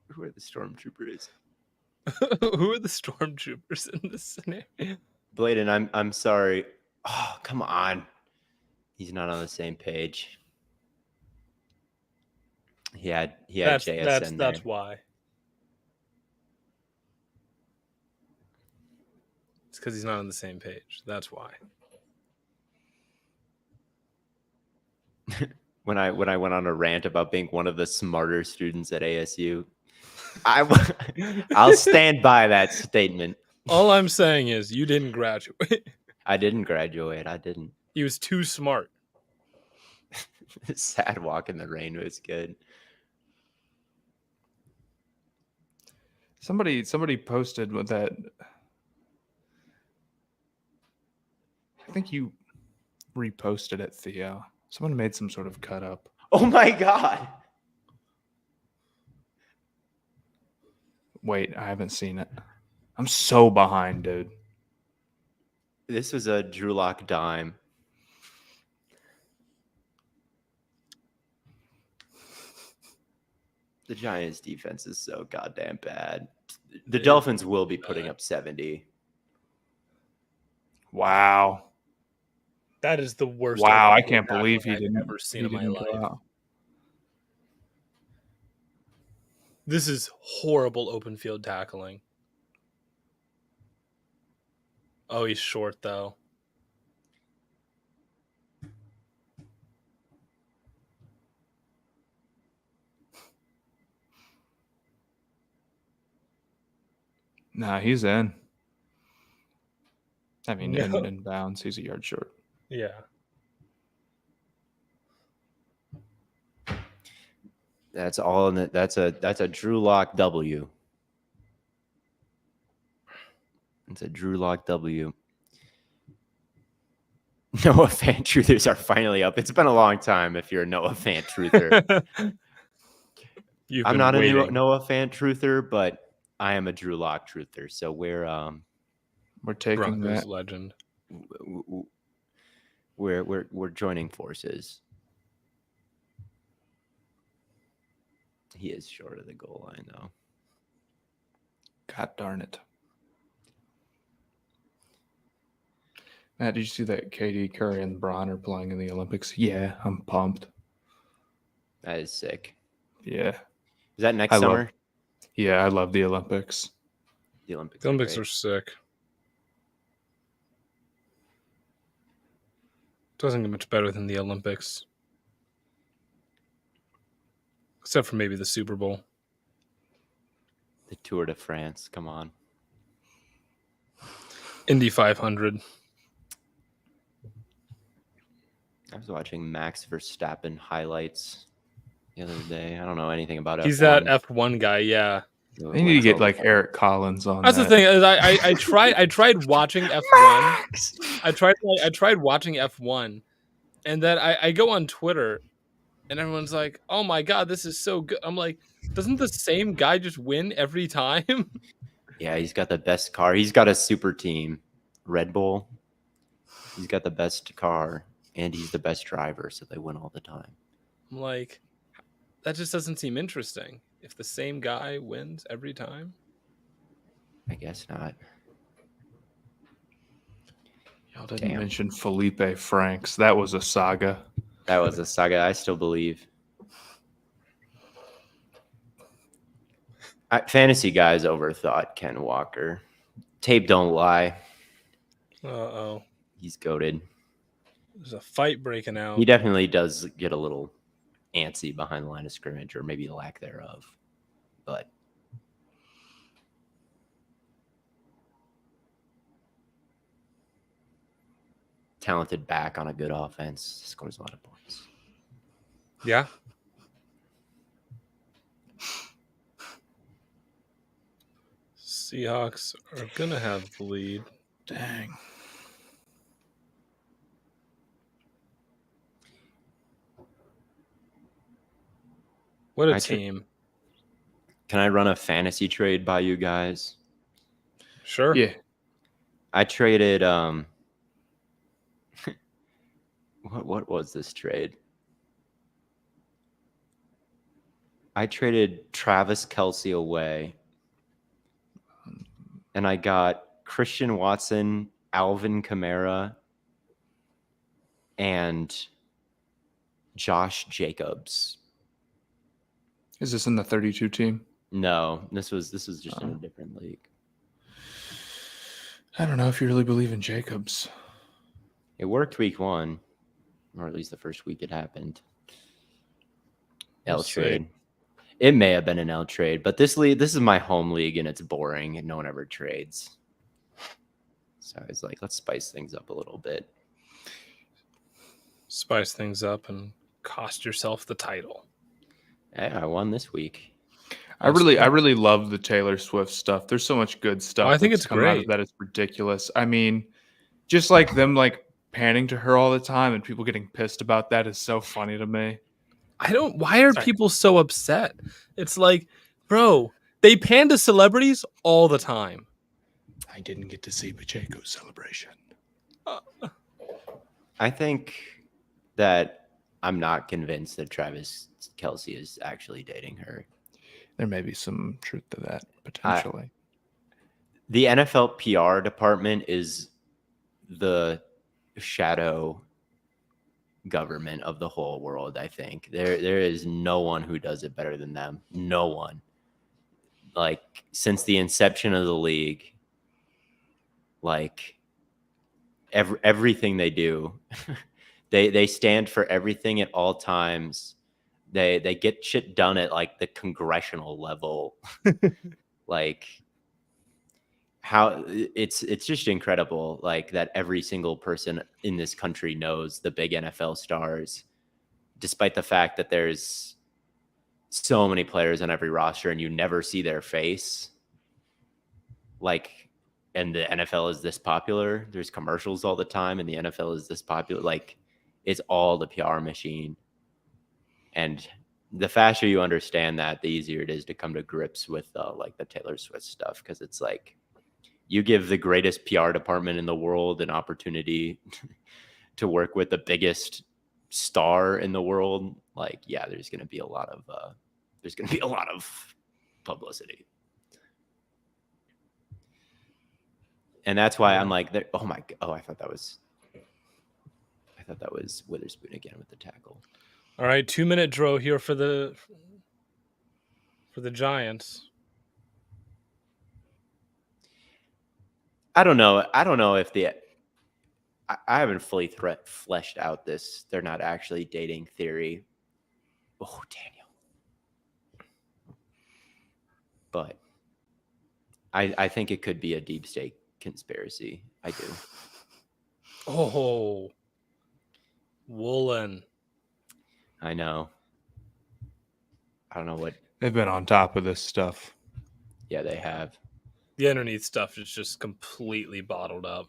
who are the stormtroopers? Who are the stormtroopers in this scenario? Blaiden, I'm sorry. Oh, come on. He's not on the same page. He had JSN That's why. It's because he's not on the same page. That's why. When I went on a rant about being one of the smarter students at ASU, I'll stand by that statement. All I'm saying is you didn't graduate. I didn't graduate. I didn't. He was too smart. Sad walk in the rain was good. somebody posted with that. I think you reposted it, Theo. Someone made some sort of cut up. Oh my god. Wait, I haven't seen it. I'm so behind, dude. This was a Drew Lock dime. The Giants defense is so goddamn bad. The Dolphins will be putting up 70. Wow. That is the worst. Wow, I can't believe he I've didn't ever seen he in my didn't go life. out. This is horrible open field tackling. Oh, he's short though. Nah, he's in. I mean, No. in bounds, he's a yard short. Yeah. That's all in it. That's a Drew Lock W. It's a Drew Lock W. Noah fan truthers are finally up. It's been a long time if you're a Noah fan truther. I'm not a Noah fan truther, but I am a Drew Lock truther. So we're taking Broncos that legend. We're joining forces. He is short of the goal line, though. God darn it. Matt, did you see that KD, Curry, and Braun are playing in the Olympics? Yeah, I'm pumped. That is sick. Yeah. Is that next summer? I love the Olympics. The Olympics. The Olympics great. are sick. Doesn't get much better than the Olympics. Except for maybe the Super Bowl. The Tour de France. Come on. Indy 500. I was watching Max Verstappen highlights the other day. I don't know anything about He's F1. that F1 guy, yeah. So They need to let's get all- like Eric Collins on. That's that. the thing. Is I tried watching F1. I tried watching F1, and then I go on Twitter, and everyone's like, "Oh my god, this is so good." I'm like, doesn't the same guy just win every time? Yeah, he's got the best car. He's got a super team, Red Bull. He's got the best car, and he's the best driver, so they win all the time. I'm like, that just doesn't seem interesting. If the same guy wins every time. I guess not. Y'all didn't mention Felipe Franks. That was a saga. That was a saga. I still believe. Fantasy guys overthought Ken Walker. Tape don't lie. Uh-oh. He's goated. There's a fight breaking out. He definitely does get a little antsy behind the line of scrimmage, or maybe lack thereof. But talented back on a good offense, scores a lot of points. Yeah. Seahawks are going to have the lead. Dang. What a team. Can I run a fantasy trade by you guys? Sure. Yeah. I traded what was this trade? I traded Travis Kelce away, and I got Christian Watson, Alvin Kamara, and Josh Jacobs. Is this in the 32 team? No, this was just in a different league. I don't know if you really believe in Jacobs. It worked week 1, or at least the first week it happened. L trade. It may have been an L trade, but this is my home league and it's boring and no one ever trades. So I was like, let's spice things up a little bit. Spice things up and cost yourself the title. Hey, I won this week. I really love the Taylor Swift stuff. There's so much good stuff. I think that's it's come out of great. that it's ridiculous. I mean, just like them like panning to her all the time and people getting pissed about that is so funny to me. Why are people so upset? It's like, bro, they pan to celebrities all the time. I didn't get to see Pacheco's celebration. I think that I'm not convinced that Travis Kelce is actually dating her. There may be some truth to that, potentially. The NFL PR department is the shadow government of the whole world. I think there is no one who does it better than them. No one. Like since the inception of the league, like everything they do, they stand for everything at all times. They get shit done at like the congressional level. Like how it's just incredible, like that every single person in this country knows the big NFL stars, despite the fact that there's so many players on every roster and you never see their face. Like, and the NFL is this popular. There's commercials all the time, and the NFL is this popular. Like, it's all the PR machine. And the faster you understand that, the easier it is to come to grips with like the Taylor Swift stuff, because it's like you give the greatest PR department in the world an opportunity to work with the biggest star in the world. Like, yeah, there's going to be a lot of publicity. And that's why I'm like, oh my god! Oh, I thought that was Witherspoon again with the tackle. All right, 2-minute draw here for the for the Giants. I don't know. I don't know if I haven't fully fleshed out this. They're not actually dating theory. Oh, Daniel. But I think it could be a deep state conspiracy. I do. Oh, Woolen. I know. I don't know what. They've been on top of this stuff. Yeah, they have. The underneath stuff is just completely bottled up.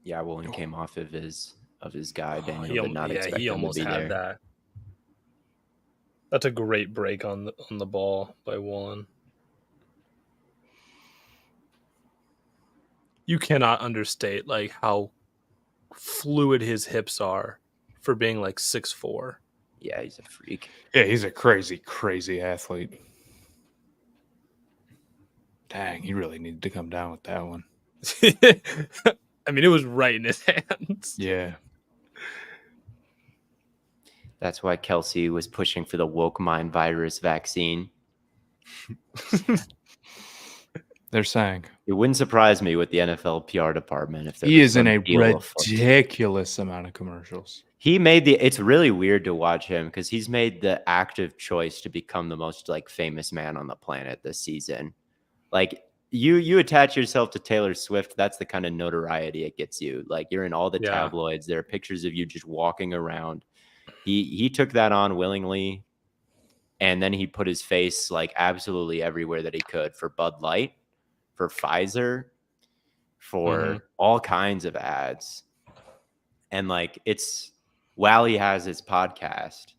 Yeah, Woolen came off of his guy. Daniel did not expect he him almost to be had there. that. That's a great break on the ball by Woolen. You cannot understate like how fluid his hips are for being like 6'4". Yeah, he's a freak. Yeah, he's a crazy, crazy athlete. Dang, he really needed to come down with that one. I mean, it was right in his hands. Yeah. That's why Kelsey was pushing for the woke mind virus vaccine. They're saying. It wouldn't surprise me with the NFL PR department if he is in a ridiculous amount of commercials. He made it's really weird to watch him because he's made the active choice to become the most like famous man on the planet this season. Like you attach yourself to Taylor Swift, that's the kind of notoriety it gets you. Like you're in all the tabloids. There are pictures of you just walking around. He took that on willingly, and then he put his face like absolutely everywhere that he could for Bud Light, for Pfizer, for all kinds of ads. And like while he has his podcast.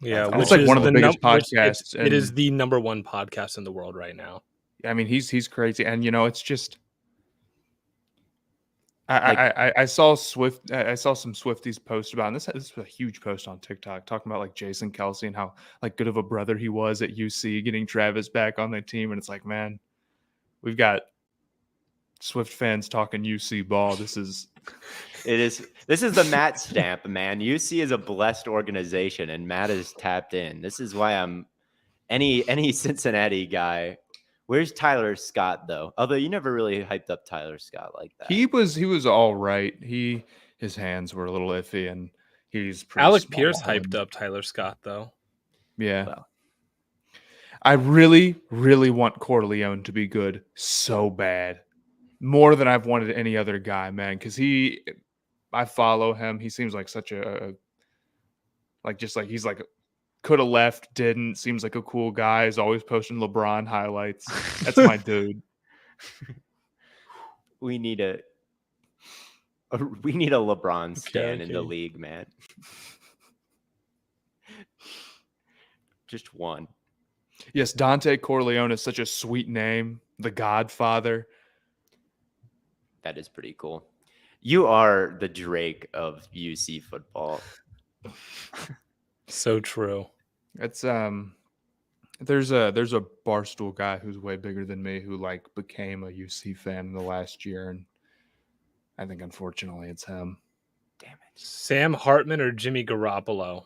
Yeah, it's like one of the biggest podcasts. It is the number one podcast in the world right now. I mean, he's crazy, and it's just. I saw Swift. I saw some Swifties post about, and this was a huge post on TikTok talking about like Jason Kelsey and how like good of a brother he was at UC, getting Travis back on the team, and it's like, man, we've got Swift fans talking UC ball. This is the Matt stamp, man. UC is a blessed organization, and Matt is tapped in. This is why I'm any Cincinnati guy. Where's Tyler Scott though? Although you never really hyped up Tyler Scott like that. He was all right. His hands were a little iffy, and he's pretty Alec small. Pierce hyped up Tyler Scott though. Yeah. Well, I really, really want Corleone to be good so bad. More than I've wanted any other guy, man. Because I follow him. He seems like such he's like could have left, didn't. Seems like a cool guy. Is always posting LeBron highlights. That's my dude. We need a LeBron stan in the league, man. Just one. Yes, Dante Corleone is such a sweet name. The Godfather. That is pretty cool. You are the Drake of UC football. So true. It's there's a Barstool guy who's way bigger than me who like became a UC fan in the last year, and I think unfortunately it's him. Damn it. Sam Hartman or Jimmy Garoppolo?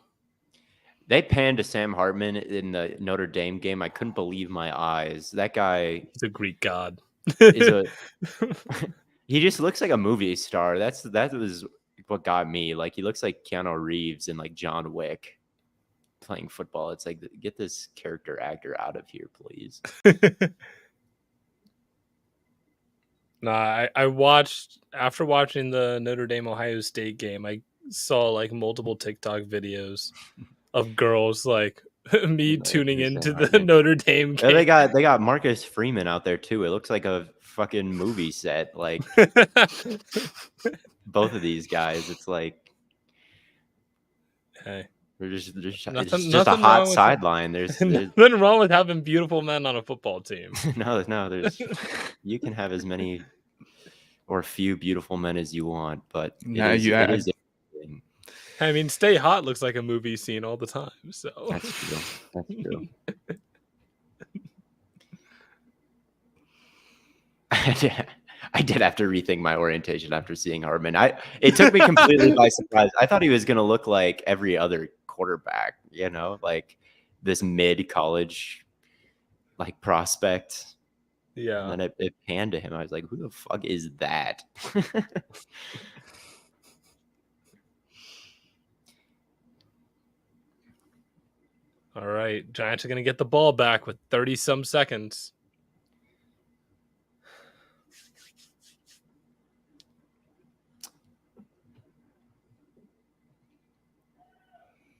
They panned to Sam Hartman in the Notre Dame game. I couldn't believe my eyes. That guy He's a Greek god. He just looks like a movie star. That was what got me. Like he looks like Keanu Reeves and like John Wick playing football. It's like, get this character actor out of here, please. I watched, after watching the Notre Dame Ohio State game, I saw like multiple TikTok videos of girls like me tuning into the Notre Dame game. Yeah, they got Marcus Freeman out there too. It looks like a fucking movie set. Like both of these guys, it's like, hey, they're just a hot sideline. There's nothing wrong with having beautiful men on a football team. no, there's you can have as many or few beautiful men as you want, but it is I mean, Stay Hot looks like a movie scene all the time. So that's true. I did have to rethink my orientation after seeing Hartman. It took me completely by surprise. I thought he was going to look like every other quarterback, like this mid-college like prospect. Yeah. And then it panned to him. I was like, who the fuck is that? All right. Giants are going to get the ball back with 30-some seconds.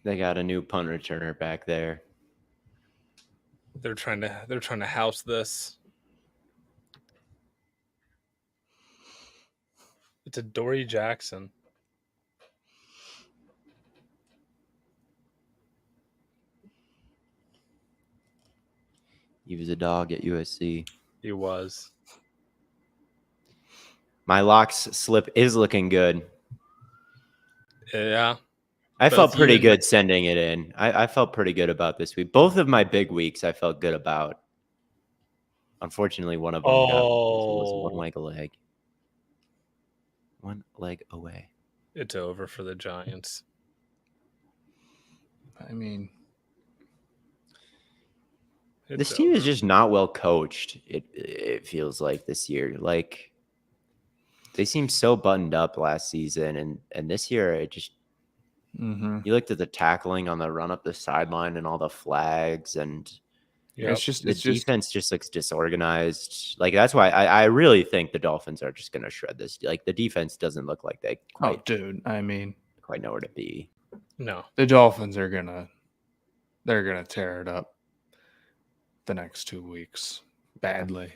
They got a new punt returner back there. They're trying to house this. It's a Dory Jackson. He was a dog at USC. He was. My locks slip is looking good. Yeah. I But felt it's pretty even- good sending it in. I felt pretty good about this week. Both of my big weeks I felt good about. Unfortunately, one of them was one leg. One leg away. It's over for the Giants. I mean, This team is just not well coached. It feels like this year. Like they seemed so buttoned up last season, and this year it just you looked at the tackling on the run up the sideline and all the flags, and it's just defense just looks disorganized. Like that's why I really think the Dolphins are just gonna shred this. Like the defense doesn't look like they quite know where to be. No. The Dolphins are gonna tear it up the next 2 weeks badly.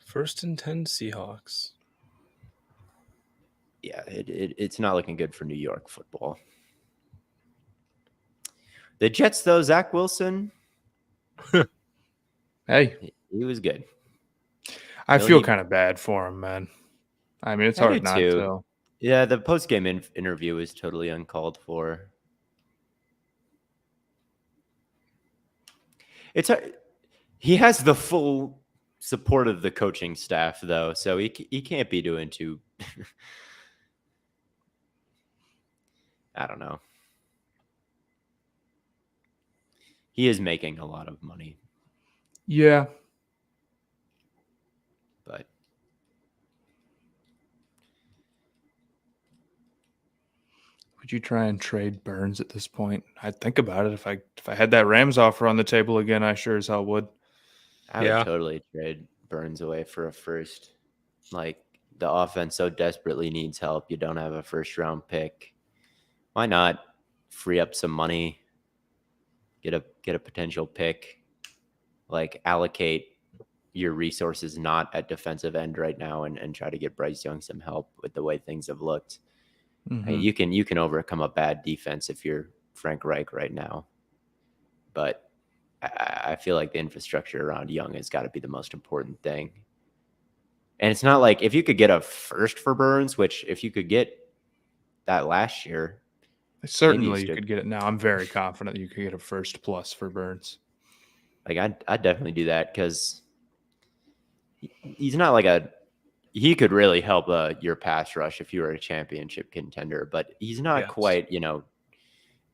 1st and 10 Seahawks. Yeah, it's not looking good for New York football. The Jets, though, Zach Wilson, Hey, he was good. I feel kind of bad for him, man. I mean, it's I hard do not too. to. Yeah, the post-game interview was totally uncalled for. He has the full support of the coaching staff, though, so he can't be doing too. I don't know. He is making a lot of money, Yeah. but Would you try and trade Burns at this point? I'd think about it. If I had that Rams offer on the table again, I sure as hell would. I would totally trade Burns away for a first. Like the offense so desperately needs help. You don't have a first-round pick. Why not free up some money? Get a potential pick. Like allocate your resources not at defensive end right now and try to get Bryce Young some help with the way things have looked. Mm-hmm. I mean, you can overcome a bad defense if you're Frank Reich right now. But I feel like the infrastructure around Young has got to be the most important thing. And it's not like if you could get a first for Burns, which if you could get that last year, certainly you could get it now. I'm very confident you could get a first plus for Burns. Like I'd definitely do that because he's not like he could really help your pass rush if you were a championship contender, but he's not quite,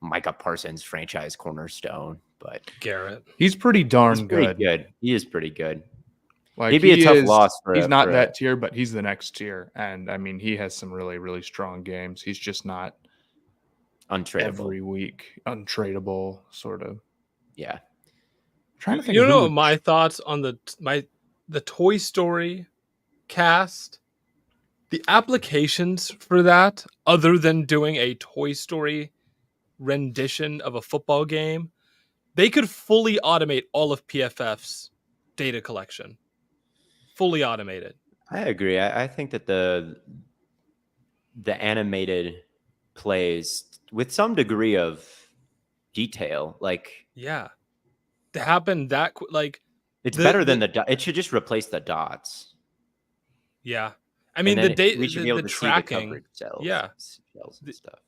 Micah Parsons franchise cornerstone. But Garrett, he's pretty darn good. He is pretty good. Like he'd be a tough loss for. He's not that tier, but he's the next tier, and I mean he has some really, really strong games. He's just not untradeable every week, untradeable sort of. Yeah. I'm trying to think. You know what my thoughts on the Toy Story cast, the applications for that, other than doing a Toy Story rendition of a football game, they could fully automate all of PFF's data collection. Fully automated. I agree. I think that the animated plays with some degree of detail, like to happen that like it's better than it should just replace the dots. Yeah, I mean the data, we should be able to tracking, see the coverage cells, cells and stuff.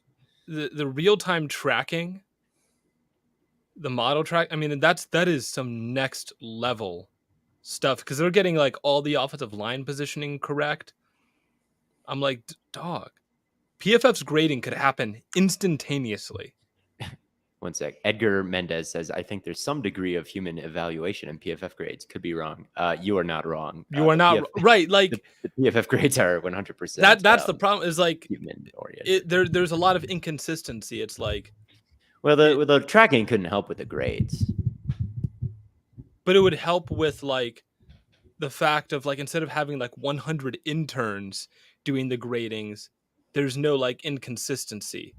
The real time tracking, the model track. I mean that is some next level stuff because they're getting like all the offensive line positioning correct. I'm like, dog, PFF's grading could happen instantaneously. One sec. Edgar Mendez says, I think there's some degree of human evaluation in PFF grades. Could be wrong. You are not wrong. You are not right. Like the PFF grades are 100%. That's the problem. Is like human oriented. There's a lot of inconsistency. It's like, well, the tracking couldn't help with the grades, but it would help with like the fact of like instead of having like 100 interns doing the gradings, there's no like inconsistency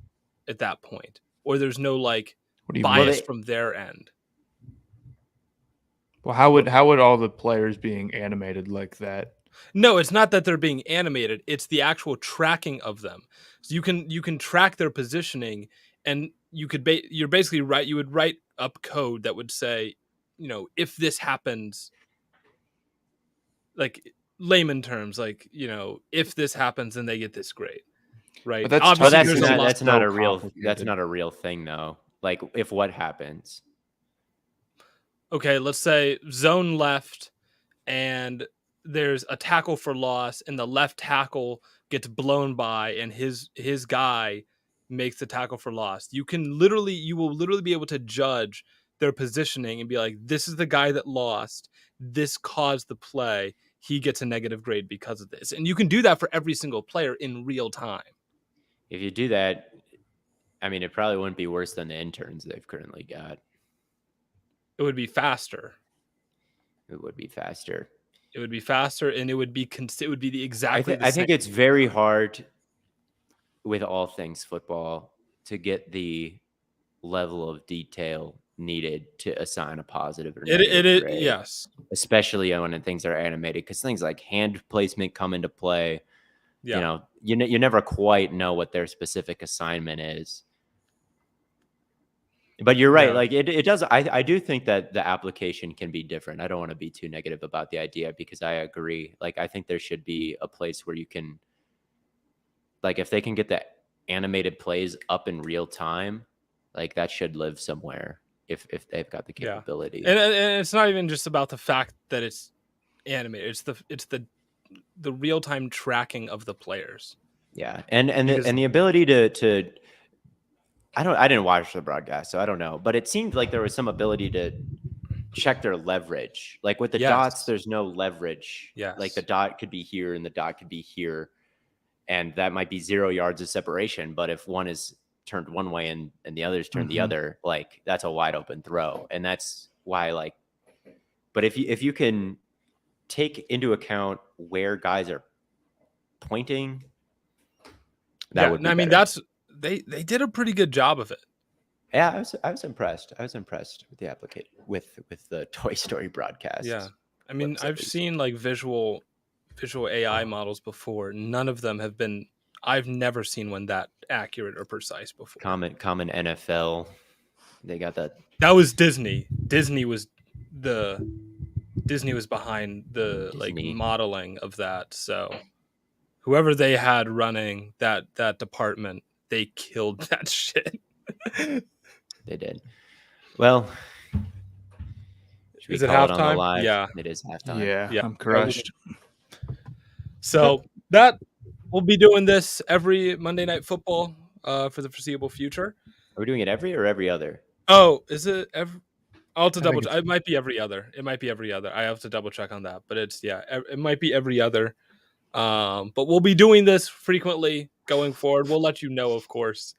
at that point, or there's no like bias from their end. Well, how would all the players being animated like that? No, it's not that they're being animated. It's the actual tracking of them. So you can track their positioning, and you're basically right. You would write up code that would say, if this happens, like layman terms, like if this happens, then they get this grade, right? But that's not a real thing though. Like if what happens? Okay, let's say zone left, and there's a tackle for loss, and the left tackle gets blown by, and his guy makes the tackle for loss. You will literally be able to judge their positioning and be like, this is the guy that lost. This caused the play. He gets a negative grade because of this. And you can do that for every single player in real time. If you do that, I mean, it probably wouldn't be worse than the interns they've currently got. It would be faster. It would be faster. It would be faster, and it would be the exactly. I think it's very hard with all things football to get the level of detail needed to assign a positive or negative grade. Yes, especially when things are animated, because things like hand placement come into play. Yeah. You never quite know what their specific assignment is. But you're right. Yeah. Like it does. I do think that the application can be different. I don't want to be too negative about the idea, because I agree. Like, I think there should be a place where you can, like, if they can get the animated plays up in real time, like that should live somewhere if they've got the capability. Yeah. And it's not even just about the fact that it's animated. It's the real time tracking of the players. Yeah. And the ability to I didn't watch the broadcast, so I don't know. But it seemed like there was some ability to check their leverage. Like with the dots, there's no leverage. Yes. Like the dot could be here and the dot could be here. And that might be 0 yards of separation. But if one is turned one way and the other's turned the other, like that's a wide open throw. And that's why, like, but if you can take into account where guys are pointing, that would be better. They did a pretty good job of it. Yeah, I was impressed. I was impressed with the application with the Toy Story broadcast. Yeah, I mean, I've seen like visual AI models before. None of them have been. I've never seen one that accurate or precise before. Common NFL. They got that. That was Disney. Disney was behind the like modeling of that. So whoever they had running that department, they killed that shit. They did. Well, is it halftime? Yeah, it is halftime. Yeah, I'm crushed. So that we'll be doing this every Monday Night Football for the foreseeable future. Are we doing it every other? Oh, is it every? I'll have to double check. It might be every other. I have to double check on that. But it might be every other. But we'll be doing this frequently going forward. We'll let you know, of course.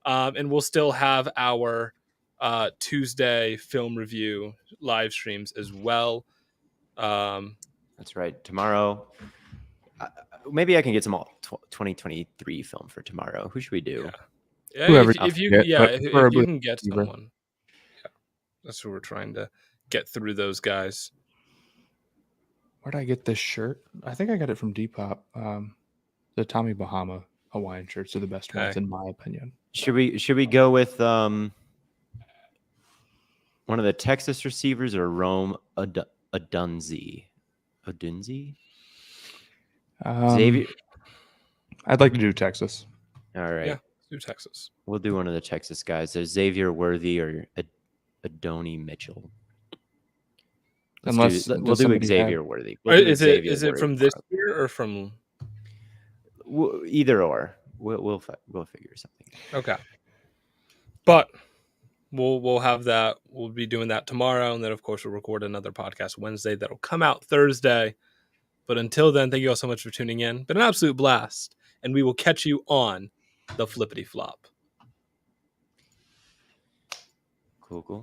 And we'll still have our Tuesday film review live streams as well. That's right. Tomorrow, maybe I can get some 2023 film for tomorrow. Who should we do? Yeah, if you can get someone. Yeah, that's what we're trying to get through those guys. Where'd I get this shirt? I think I got it from Depop. The Tommy Bahama Hawaiian shirts are the best ones, in my opinion. Should we go with one of the Texas receivers or Rome Odunze? Xavier. I'd like to do Texas. All right. Yeah, do Texas. We'll do one of the Texas guys. There's Xavier Worthy or Adonai Mitchell. We'll do Xavier Worthy. Is it from this year or from either or? We'll figure something out. Okay. But we'll have that. We'll be doing that tomorrow, and then of course we'll record another podcast Wednesday that'll come out Thursday. But until then, thank you all so much for tuning in. Been an absolute blast, and we will catch you on the flippity flop. Cool.